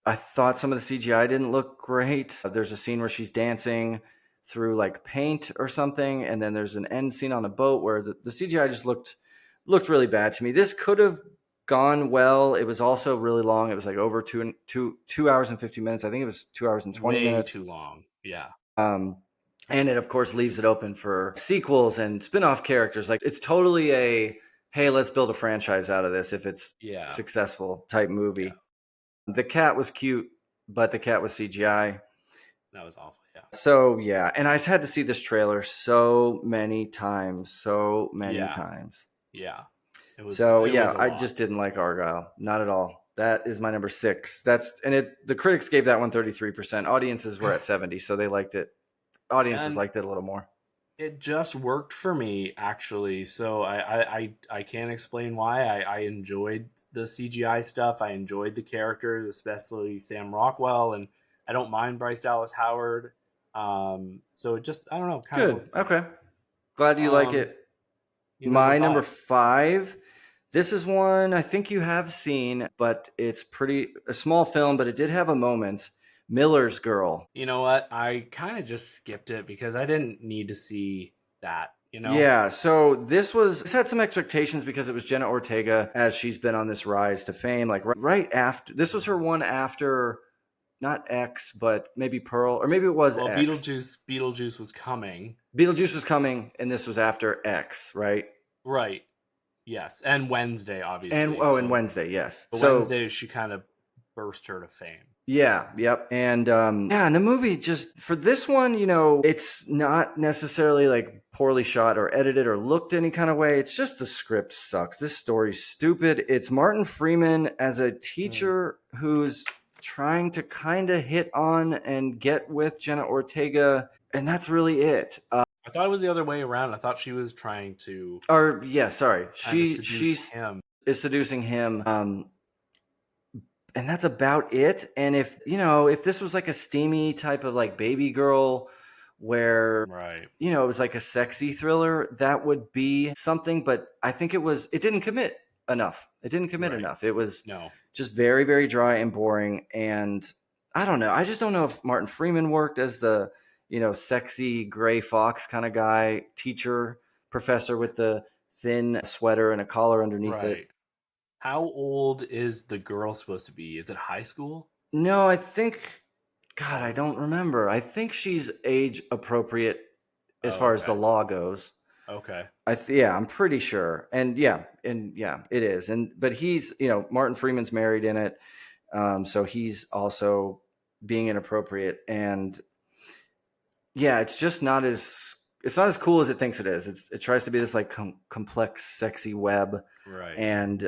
I thought some of the CGI didn't look great. There's a scene where she's dancing through like paint or something, and then there's an end scene on the boat where the CGI just looked really bad to me. This could have gone well. It was also really long. It was like over 2 hours and 50 minutes. I think it was 2 hours and 20 Way minutes. too long. Yeah. Um, and it of course leaves it open for sequels and spin-off characters. Like it's totally a hey, let's build a franchise out of this if it's Yeah. successful type Yeah. movie. The cat was cute, but the cat was CGI. That was awful. Yeah. So yeah, and I had to see this trailer so many times, so many Yeah. times. Yeah. It was So it was yeah, a I lot. just didn't like Argyle, not at all. That is my number six. The critics gave that one 33%. Audiences were at 70, so they liked it. Audiences And liked it a little more. it just worked for me, actually. So I can't explain why. I enjoyed the CGI stuff. I enjoyed the characters, especially Sam Rockwell, and I don't mind Bryce Dallas Howard. So it just, I don't know, kind of Good. worked for me. Okay. Glad you like Um, it. your number My number five. five. This is one I think you have seen, but it's pretty a small film, but it did have a moment. Miller's Girl. You know what? I kind of just skipped it because I didn't need to see that. Yeah, so this had some expectations because it was Jenna Ortega as she's been on this rise to fame. Like right after this was her one after not X, but maybe Pearl, or maybe it was Well, X. Beetlejuice was coming. Beetlejuice was coming, and this was after X, right? Right. Yes, and Wednesday, And obviously. oh, and So Wednesday, yes. the So Wednesday, she kind of burst her to fame. yeah, yep. And yeah, and the movie just for this one, it's not necessarily like poorly shot or edited or looked any kind of way. It's just the script sucks. This story's stupid. It's Martin Freeman as a Mm. teacher who's trying to kind of hit on and get with Jenna Ortega, and that's really it. I thought it was the other way around. I thought she was trying to Or yeah, sorry. kind of She seduce she's him. is seducing him. And that's about it. And if this was like a steamy type of like baby girl where Right. it was like a sexy thriller, that would be something. But I think it didn't commit enough. It didn't commit Right. enough. It was No. just very, very dry and boring. And I don't know. I just don't know if Martin Freeman worked as the, sexy gray fox kind of guy, teacher, professor with the thin sweater and a collar underneath it. Right. How old is the girl supposed to be? Is it high school? No, I think, God, I College. don't remember. I think she's age appropriate as Oh, far as the okay. law goes. Okay. Yeah, I'm pretty sure. And yeah, it is. But he's, Martin Freeman's married in it, so he's also being inappropriate. And yeah, it's just not as it's not as cool as it thinks it is. It tries to be this like complex, sexy web, Right. and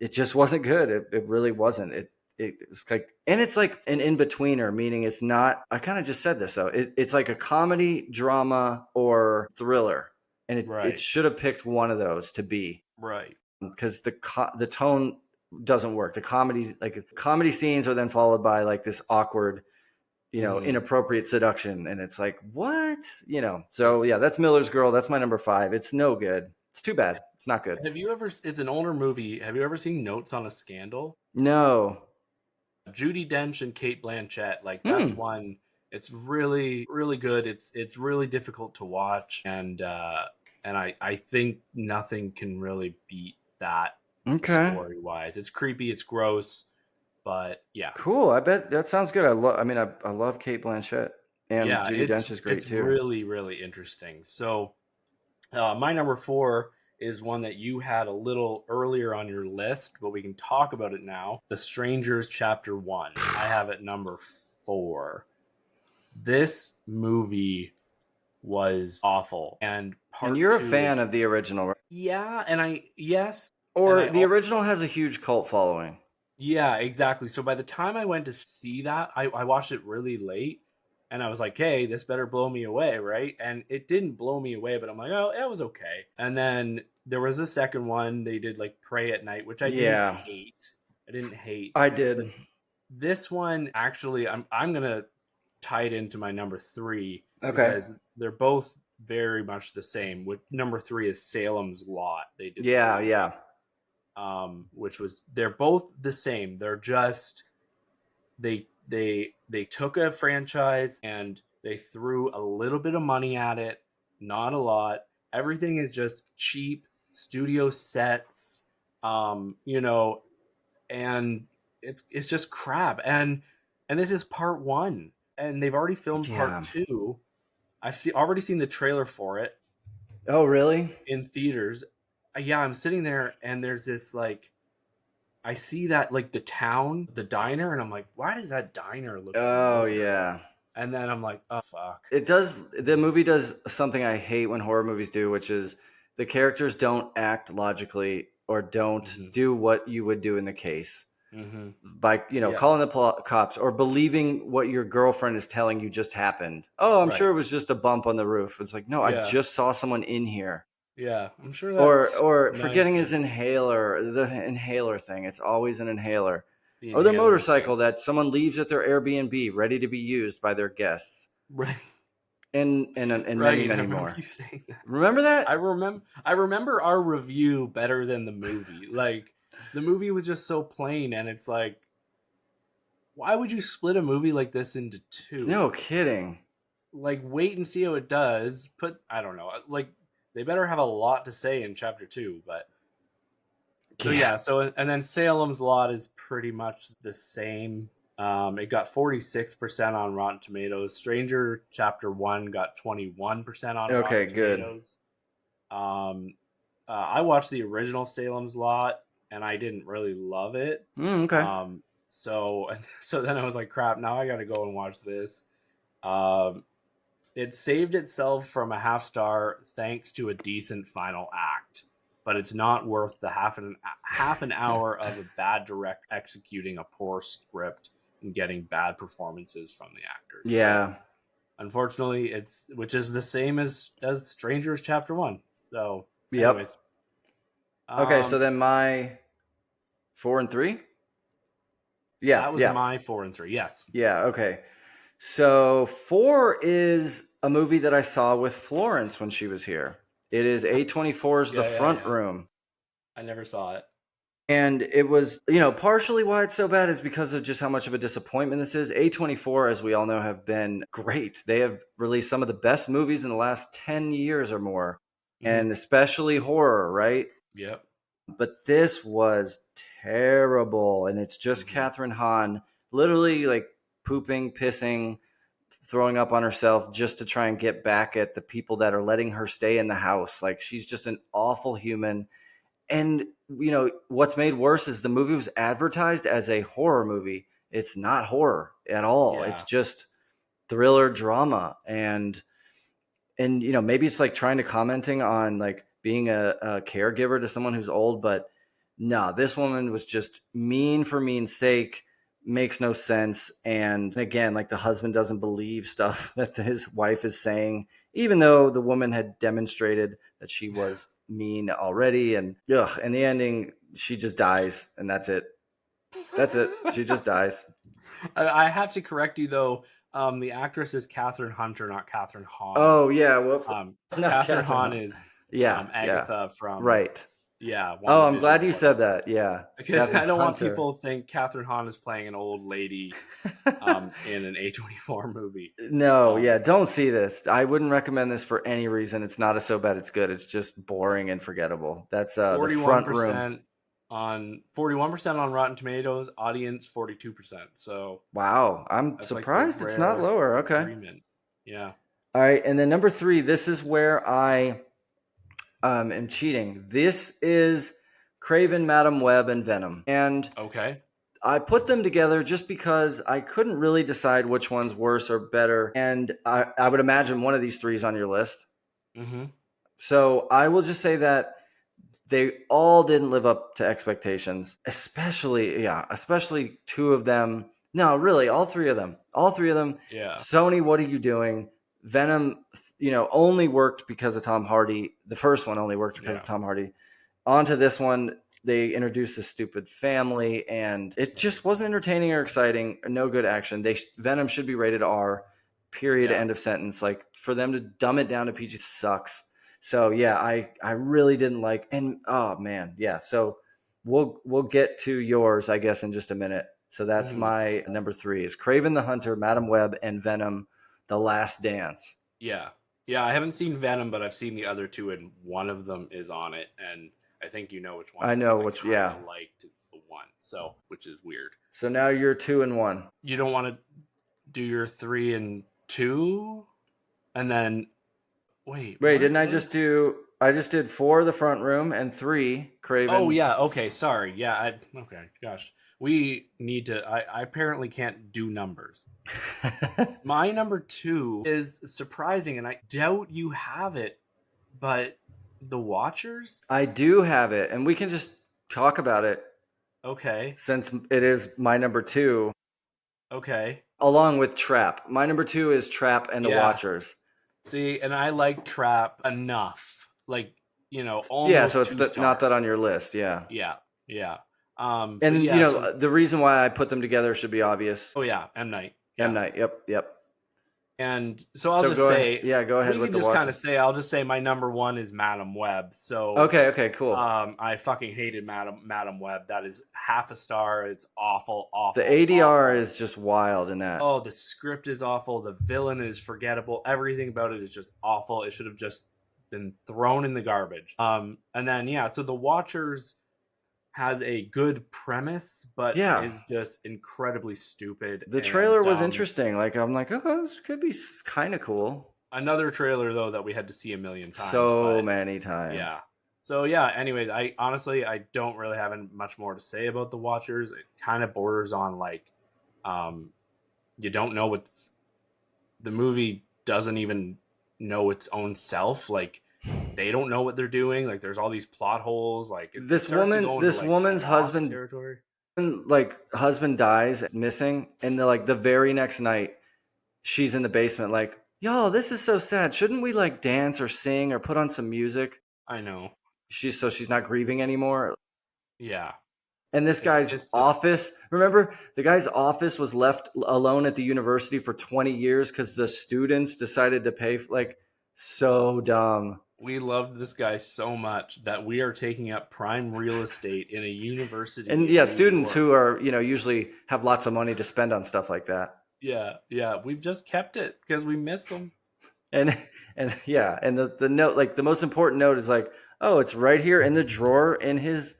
it just wasn't good. It really wasn't. It's like, and it's like an in betweener, meaning it's not. I kind of just said this though. It's like a comedy, drama, or thriller, and it Right. should have picked one of those to be, Right. because the tone doesn't work. The comedy scenes are then followed by like this awkward, Hmm. inappropriate seduction, and it's like, what, So Yes. yeah, that's Miller's Girl. That's my number 5. It's no good. It's too bad. It's not good. Have you ever? It's an older movie. Have you ever seen Notes on a Scandal? No. Judy Dench and Kate Blanchett. Like that's Hmm. one. It's really really good. It's really difficult to watch, and I think nothing can really beat that Okay. story wise. It's creepy. It's gross, but yeah, Cool. I bet that sounds good. I mean, I love Kate Blanchett, and yeah. Judy Dench is great It's too. really really interesting. So my number four is one that you had a little earlier on your list, but we can talk about it now. The Strangers Chapter 1. I have it number 4. This movie was awful. And And part you're a 2 fan is, of the original, right? yeah, and I, yes, and Or I, the original has a huge cult following. yeah, exactly. So by the time I went to see that, I watched it really late and I was like, hey, this better blow me away, right? And it didn't blow me away, but I'm like, oh, it was okay. And then there was a second one. They did like Pray at Night, which I didn't Yeah, hate. I didn't hate. I But did. this one actually, I'm gonna tie it into my number 3 Okay. because they're both very much the same. With number 3 is Salem's Lot. They did the Yeah, remake, yeah. which was they're both the same. They're just they took a franchise and they threw a little bit of money at it, not a lot. Everything is just cheap studio sets, you know, and it's just crap. And this is part 1, and they've already filmed part Yeah. 2. Already seen the trailer for it Oh, really? in theaters. Yeah, I'm sitting there and there's this like I see that like the town, the diner, and I'm like, why does that diner look Oh, familiar? yeah. And then I'm like, oh fuck. It does. The movie does something I hate when horror movies do, which is the characters don't act logically or don't Hmm. do what you would do in the case Hmm. by, Yeah. calling the cops or believing what your girlfriend is telling you just happened. Oh, I'm sure Right. it was just a bump on the roof. It's like, no, I Yeah. just saw someone in here. Yeah. I'm sure that's Or forgetting his 9/30. inhaler, the inhaler thing. It's always an inhaler. The Or the inhaler thing. motorcycle that someone leaves at their Airbnb ready to be used by their guests. Right. And many, Right. I many remember more. you saying that. Remember that? I remember our review better than the movie. Like the movie was just so plain and it's like why would you split a movie like this into No two? kidding. Like wait and see how it does. Put I don't know. Like they better have a lot to say in chapter 2, but so Yeah. yeah, and then Salem's Lot is pretty much the same. It got 46% on Rotten Tomatoes. Stranger Chapter 1 got 21% on Rotten Okay, good. Tomatoes. Um, I watched the original Salem's Lot and I didn't really love it. Okay. So so then I was like, crap, now I got to go and watch this. Um, it saved itself from a half star thanks to a decent final act, but it's not worth the half an hour of a bad direct executing a poor script and getting bad performances from the actors. So Yeah. unfortunately, it's which is the same as Strangers Chapter 1. So Yep. anyways, Okay, so um, then my 4 and 3? Yeah, that was yeah. my 4 and 3. Yes. Yeah, okay. So 4 is a movie that I saw with Florence when she was here. It is A24's The Yeah, yeah, Front yeah. Room. I never saw it. And it was, partially why it's so bad is because of just how much of a disappointment this is. A24, as we all know, have been great. They have released some of the best movies in the last 10 years or more, Hmm. and especially horror, right? Yep. But this was terrible. And it's just Hmm. Catherine Hahn literally like pooping, pissing, throwing up on herself just to try and get back at the people that are letting her stay in the house. Like she's just an awful human. And what's made worse is the movie was advertised as a horror movie. It's not horror at all. It's Yeah. just thriller drama, and and maybe it's like trying to commenting on like being a caregiver to someone who's old, but no, this woman was just mean for mean's sake, makes no sense. And again, like the husband doesn't believe stuff that his wife is saying, even though the woman had demonstrated that she was mean already. And in the ending, she just dies, and that's it. That's it. She just dies. I have to correct you though. The actress is Catherine Hunter, not Catherine Hahn. Oh yeah, whoops. Not Catherine Catherine. Hahn is Yeah, yeah, Agatha from right. Oh, I'm WandaVision glad or you said whatever. that. Yeah, Because Catherine I don't want Hunter. people to think Catherine Hahn is playing an old lady in an A24 movie. No, yeah, don't see this. I wouldn't recommend this for any reason. It's not a so bad it's good. It's just boring and forgettable. That's the front room. 41% on Rotten Tomatoes, audience 42%. So Wow, I'm that's like the surprised it's not rare lower. Okay. agreement. Yeah. All right, and then number 3, this is where I am cheating. This is Craven, Madam Web, and Venom. And Okay. I put them together just because I couldn't really decide which one's worse or better. And I would imagine one of these three is on your list. Mm-hmm. So I will just say that they all didn't live up to expectations, especially two of them. No, really, all three of them. All three of them. Yeah. Sony, what are you doing? Venom, only worked because of Tom Hardy. The first one only worked because of Tom Hardy. Onto this one, they introduced this stupid family, and it just wasn't entertaining or exciting. No good action. Venom should be rated R. Period. Yeah. End of sentence. Like, for them to dumb it down to PG sucks. So yeah, I really didn't like. And oh man, yeah. So we'll get to yours, I guess, in just a minute. So that's Mm-hmm. my number 3 is Craven the Hunter, Madam Web, and Venom: The Last Dance. Yeah. Yeah. I haven't seen Venom, but I've seen the other two, and one of them is on it. And I think you know which one I it is. know I which. kind Yeah. of liked the one, so which is weird. So now you're 2 and 1. You don't want to do your 3 and 2, and then wait. Wait, What? didn't I just do? I just did 4 the front room and 3 Craven. Oh yeah. Okay. Sorry. Yeah. Okay. Gosh. We need to. I apparently can't do numbers. My number 2 is surprising, and I doubt you have it, but The Watchers. I do have it, and we can just talk about it Okay. since it is my number 2, Okay. along with Trap. My number 2 is Trap and The Yeah. Watchers. See, and I like Trap enough. Like, almost Yeah, so it's 2 stars. not that on your list. Yeah. Yeah. Yeah. And yeah, so, the reason why I put them together should be obvious. oh yeah, M Night. Yeah. M Night. Yep. And so I'll So just go say, ahead. Yeah, go ahead we with can The just kind of Watchers. say, I'll just say my number 1 is Madam Web. So Okay, cool. I fucking hated Madam Web. That is half a star. It's awful. The ADR is just wild in that. Oh, the script is awful. The villain is forgettable. Everything about it is just awful. It should have just been thrown in the garbage. And then so The Watchers has a good premise, but is just incredibly stupid. The trailer was interesting. Like, I'm like, oh, this could be kind of cool. Another trailer though that we had to see a million times. So many times. Yeah. So yeah. Anyways, I don't really have much more to say about The Watchers. It kind of borders on like, you don't know what's. The movie doesn't even know its own self. Like, they don't know what they're doing. Like, there's all these plot holes. Like, this woman's husband, territory. Like, husband dies missing, and the very next night, she's in the basement. Like, y'all, this is so sad. Shouldn't we like dance or sing or put on some music? I know. She's not grieving anymore. Yeah. And this guy's office, remember, the guy's office was left alone at the university for 20 years because the students decided to pay. Like, so dumb. We loved this guy so much that we are taking up prime real estate in a university. And students who are, usually have lots of money to spend on stuff like that. Yeah. We've just kept it because we miss them. And the note, like, the most important note is like, oh, it's right here in the drawer in his,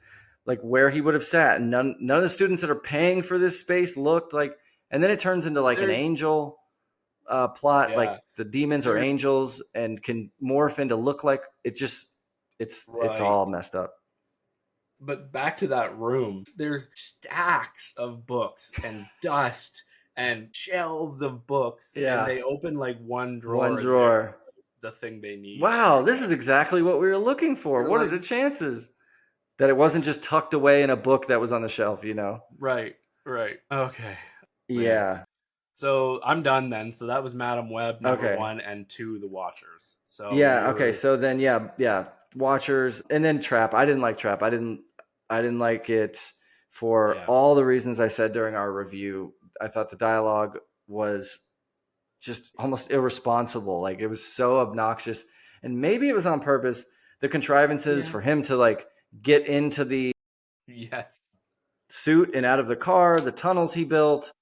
like, where he would have sat. And none of the students that are paying for this space looked like, and then it turns into like an angel plot. Like, the demons are angels and can morph into look like it's all messed up. But back to that room, there's stacks of books and dust and shelves of books. Yeah. And they open like one drawer. One drawer. the thing they need. Wow, this is exactly what we were looking for. You're What are like- the chances that it wasn't just tucked away in a book that was on the shelf, you know? Right. Okay. Man. Yeah. So I'm done then. So that was Madam Web number Okay. 1 and 2, The Watchers. So Yeah, okay. So then yeah, Watchers and then Trap. I didn't like Trap. I didn't like it for all the reasons I said during our review. I thought the dialogue was just almost irresponsible. Like, it was so obnoxious. And maybe it was on purpose. The contrivances for him to like get into the suit and out of the car, the tunnels he built,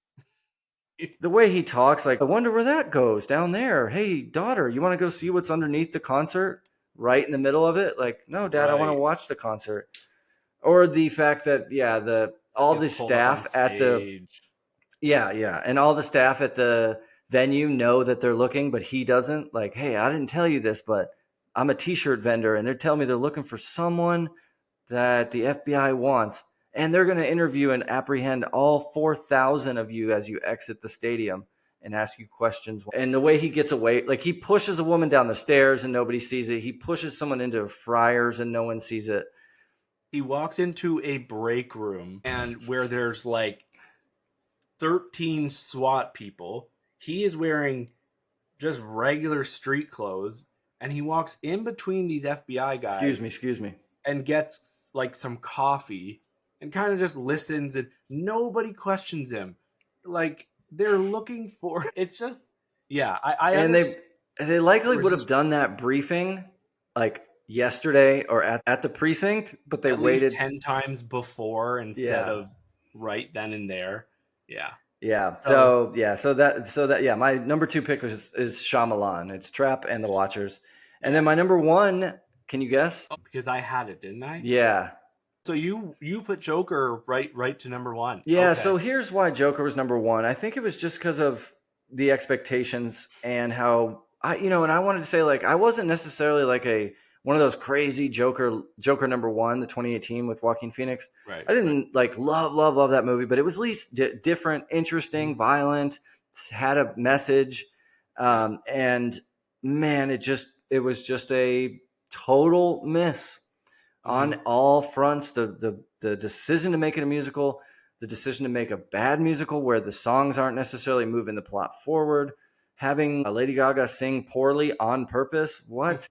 the way he talks, like, I wonder where that goes down there. Hey, daughter, you want to go see what's underneath the concert right in the middle of it? Like, no, Dad, I want to watch the concert. Or the fact that, all the staff at the, and all the staff at the venue know that they're looking, but he doesn't. Like, hey, I didn't tell you this, but I'm a t-shirt vendor, and they're telling me they're looking for someone that the FBI wants. And they're going to interview and apprehend all 4,000 of you as you exit the stadium and ask you questions. And the way he gets away, like, he pushes a woman down the stairs and nobody sees it. He pushes someone into fryers and no one sees it. He walks into a break room and where there's like 13 SWAT people. He is wearing just regular street clothes and he walks in between these FBI guys. Excuse me. And gets like some coffee and kind of just listens and nobody questions him. Like, they're looking for it's just and they likely would have done that briefing like yesterday or at the precinct, but they waited 10 times before instead of right then and there. So my number 2 pick is Shyamalan. It's Trap and The Watchers. And then my number 1, can you guess? Because I had it, didn't I? Yeah. So you put Joker right to number 1. Yeah, okay. So here's why Joker was number 1. I think it was just because of the expectations and how and I wanted to say, like, I wasn't necessarily like one of those crazy Joker number 1, the 2018 with Joaquin Phoenix. Right. I didn't like love that movie, but it was at least different, interesting, violent, had a message, and man, it was just a total miss on all fronts. The decision to make it a musical, the decision to make a bad musical where the songs aren't necessarily moving the plot forward, having Lady Gaga sing poorly on purpose,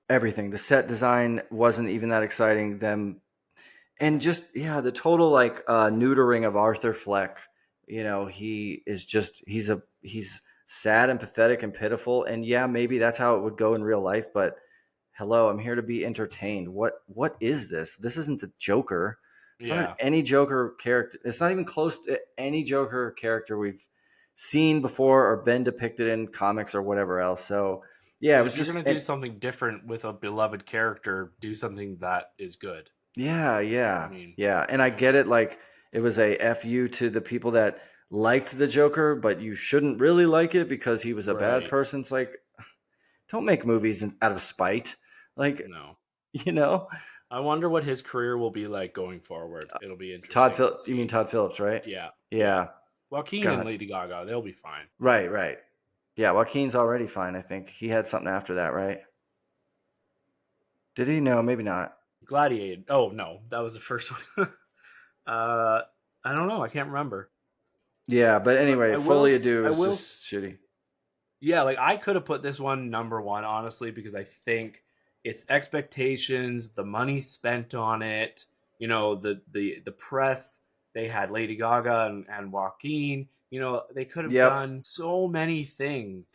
everything. The set design wasn't even that exciting. And just the total like neutering of Arthur Fleck. He's sad and pathetic and pitiful, and maybe that's how it would go in real life, but hello, I'm here to be entertained. What is this? This isn't the Joker. It's not any Joker character. It's not even close to any Joker character we've seen before or been depicted in comics or whatever else. So it was just going to do something different with a beloved character. Do something that is good. And I get it. Like, it was a FU to the people that liked the Joker, but you shouldn't really like it because he was a bad person. It's like, don't make movies out of spite. Like, no. I wonder what his career will be like going forward. It'll be interesting. You mean Todd Phillips, right? Yeah. Joaquin and Lady Gaga, they'll be fine. Right. Yeah, Joaquin's already fine, I think. He had something after that, right? Did he? No, maybe not. Gladiator. Oh, no. That was the first one. I don't know. I can't remember. Yeah, but anyway, Folie à Deux is just shitty. Yeah, like, I could have put this one number 1, honestly, because I think its expectations, the money spent on it, the press, they had Lady Gaga and Joaquin, they could have done so many things.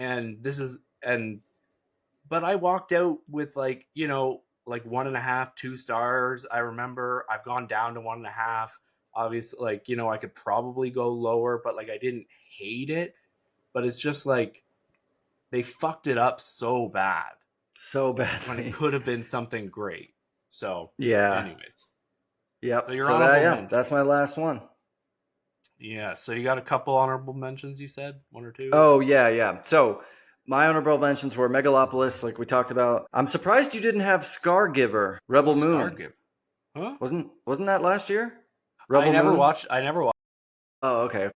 But I walked out with like 1.5, 2 stars. I remember I've gone down to 1.5. Obviously, like, I could probably go lower, but like, I didn't hate it, but it's just like, they fucked it up so bad. So badly. When it could have been something great. So, anyways. Yep. So that's my last one. Yeah. So you got a couple honorable mentions, you said? 1 or 2? Oh, yeah. So my honorable mentions were Megalopolis, like we talked about. I'm surprised you didn't have Scargiver, Rebel Moon. Scargiver. Huh? Wasn't that last year? I never watched. Oh, okay.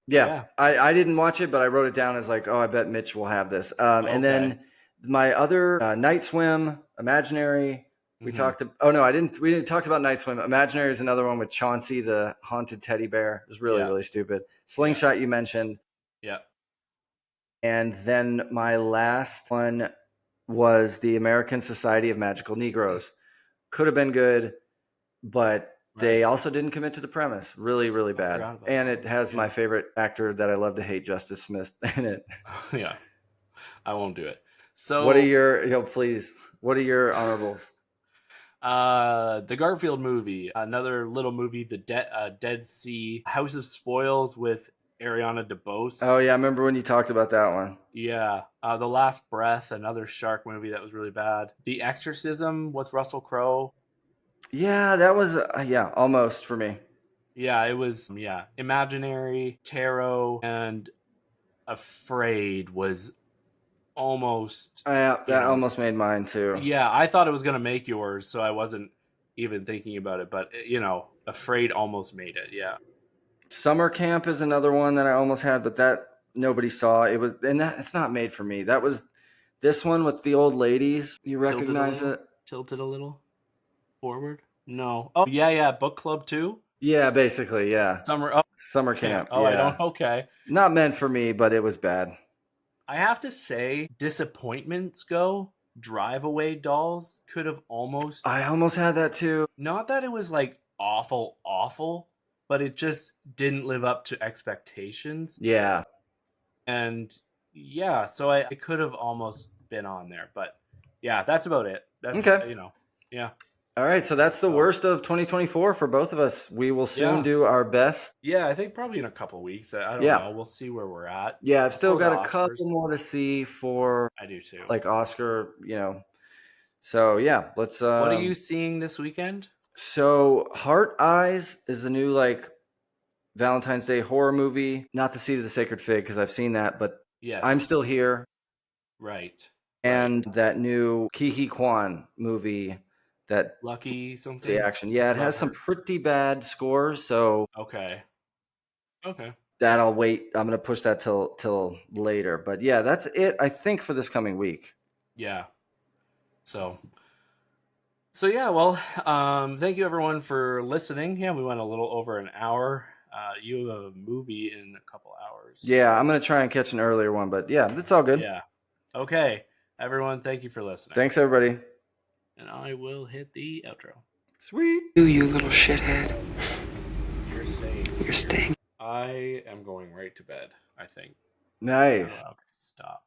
Yeah, I didn't watch it, but I wrote it down as like, oh, I bet Mitch will have this. And then my other Night Swim, Imaginary. We talked. Oh no, I didn't. We didn't talk about Night Swim. Imaginary is another one with Chauncey, the haunted teddy bear. It was really really stupid. Slingshot you mentioned. Yeah. And then my last one was the American Society of Magical Negroes. Could have been good, but they also didn't commit to the premise. Really, really bad. And it has my favorite actor that I love to hate, Justice Smith, in it. Yeah, I won't do it. So, what are your please? What are your honorables? The Garfield movie, another little movie, the Dead Sea, House of Spoils with Ariana DeBose. Oh yeah, I remember when you talked about that one. Yeah, The Last Breath, another shark movie that was really bad. The Exorcism with Russell Crowe. Yeah, that was almost for me. Yeah, it was. Yeah, Imaginary, Tarot, and Afraid was almost. That almost made mine too. Yeah, I thought it was gonna make yours, so I wasn't even thinking about it. But Afraid almost made it. Yeah. Summer Camp is another one that I almost had, but that nobody saw. It was, and that it's not made for me. That was this one with the old ladies. You recognize it? Tilted a little forward. No. Oh yeah. Book club too. Yeah, basically, yeah. Summer camp. Oh, yeah. I don't. Okay. Not meant for me, but it was bad. I have to say, disappointments go. Drive Away Dolls could have almost. I almost had that too. Not that it was like awful, but it just didn't live up to expectations. Yeah. And yeah, so I could have almost been on there, but yeah, that's about it. That's okay. Yeah. All right, so that's the worst of 2024 for both of us. We will soon do our best. Yeah, I think probably in a couple weeks. I don't know. We'll see where we're at. Yeah, I've still got a couple more to see for. I do too. Like Oscar, So yeah, let's. What are you seeing this weekend? So Heart Eyes is a new Valentine's Day horror movie. Not The Seed of the Sacred Fig because I've seen that, but yes, I'm Still Here. Right. And that new Ki Kwan movie. That Lucky something. The action, yeah, it has some pretty bad scores. So okay. That I'll wait. I'm gonna push that till later. But yeah, that's it. I think for this coming week. Yeah. So yeah. Well, thank you everyone for listening. Yeah, we went a little over an hour. You have a movie in a couple hours. Yeah, I'm gonna try and catch an earlier one, but yeah, that's all good. Yeah. Okay, everyone. Thank you for listening. Thanks, everybody. And I will hit the outro. Sweet. You little shithead. You're staying. I am going right to bed, I think. Nice. Stop.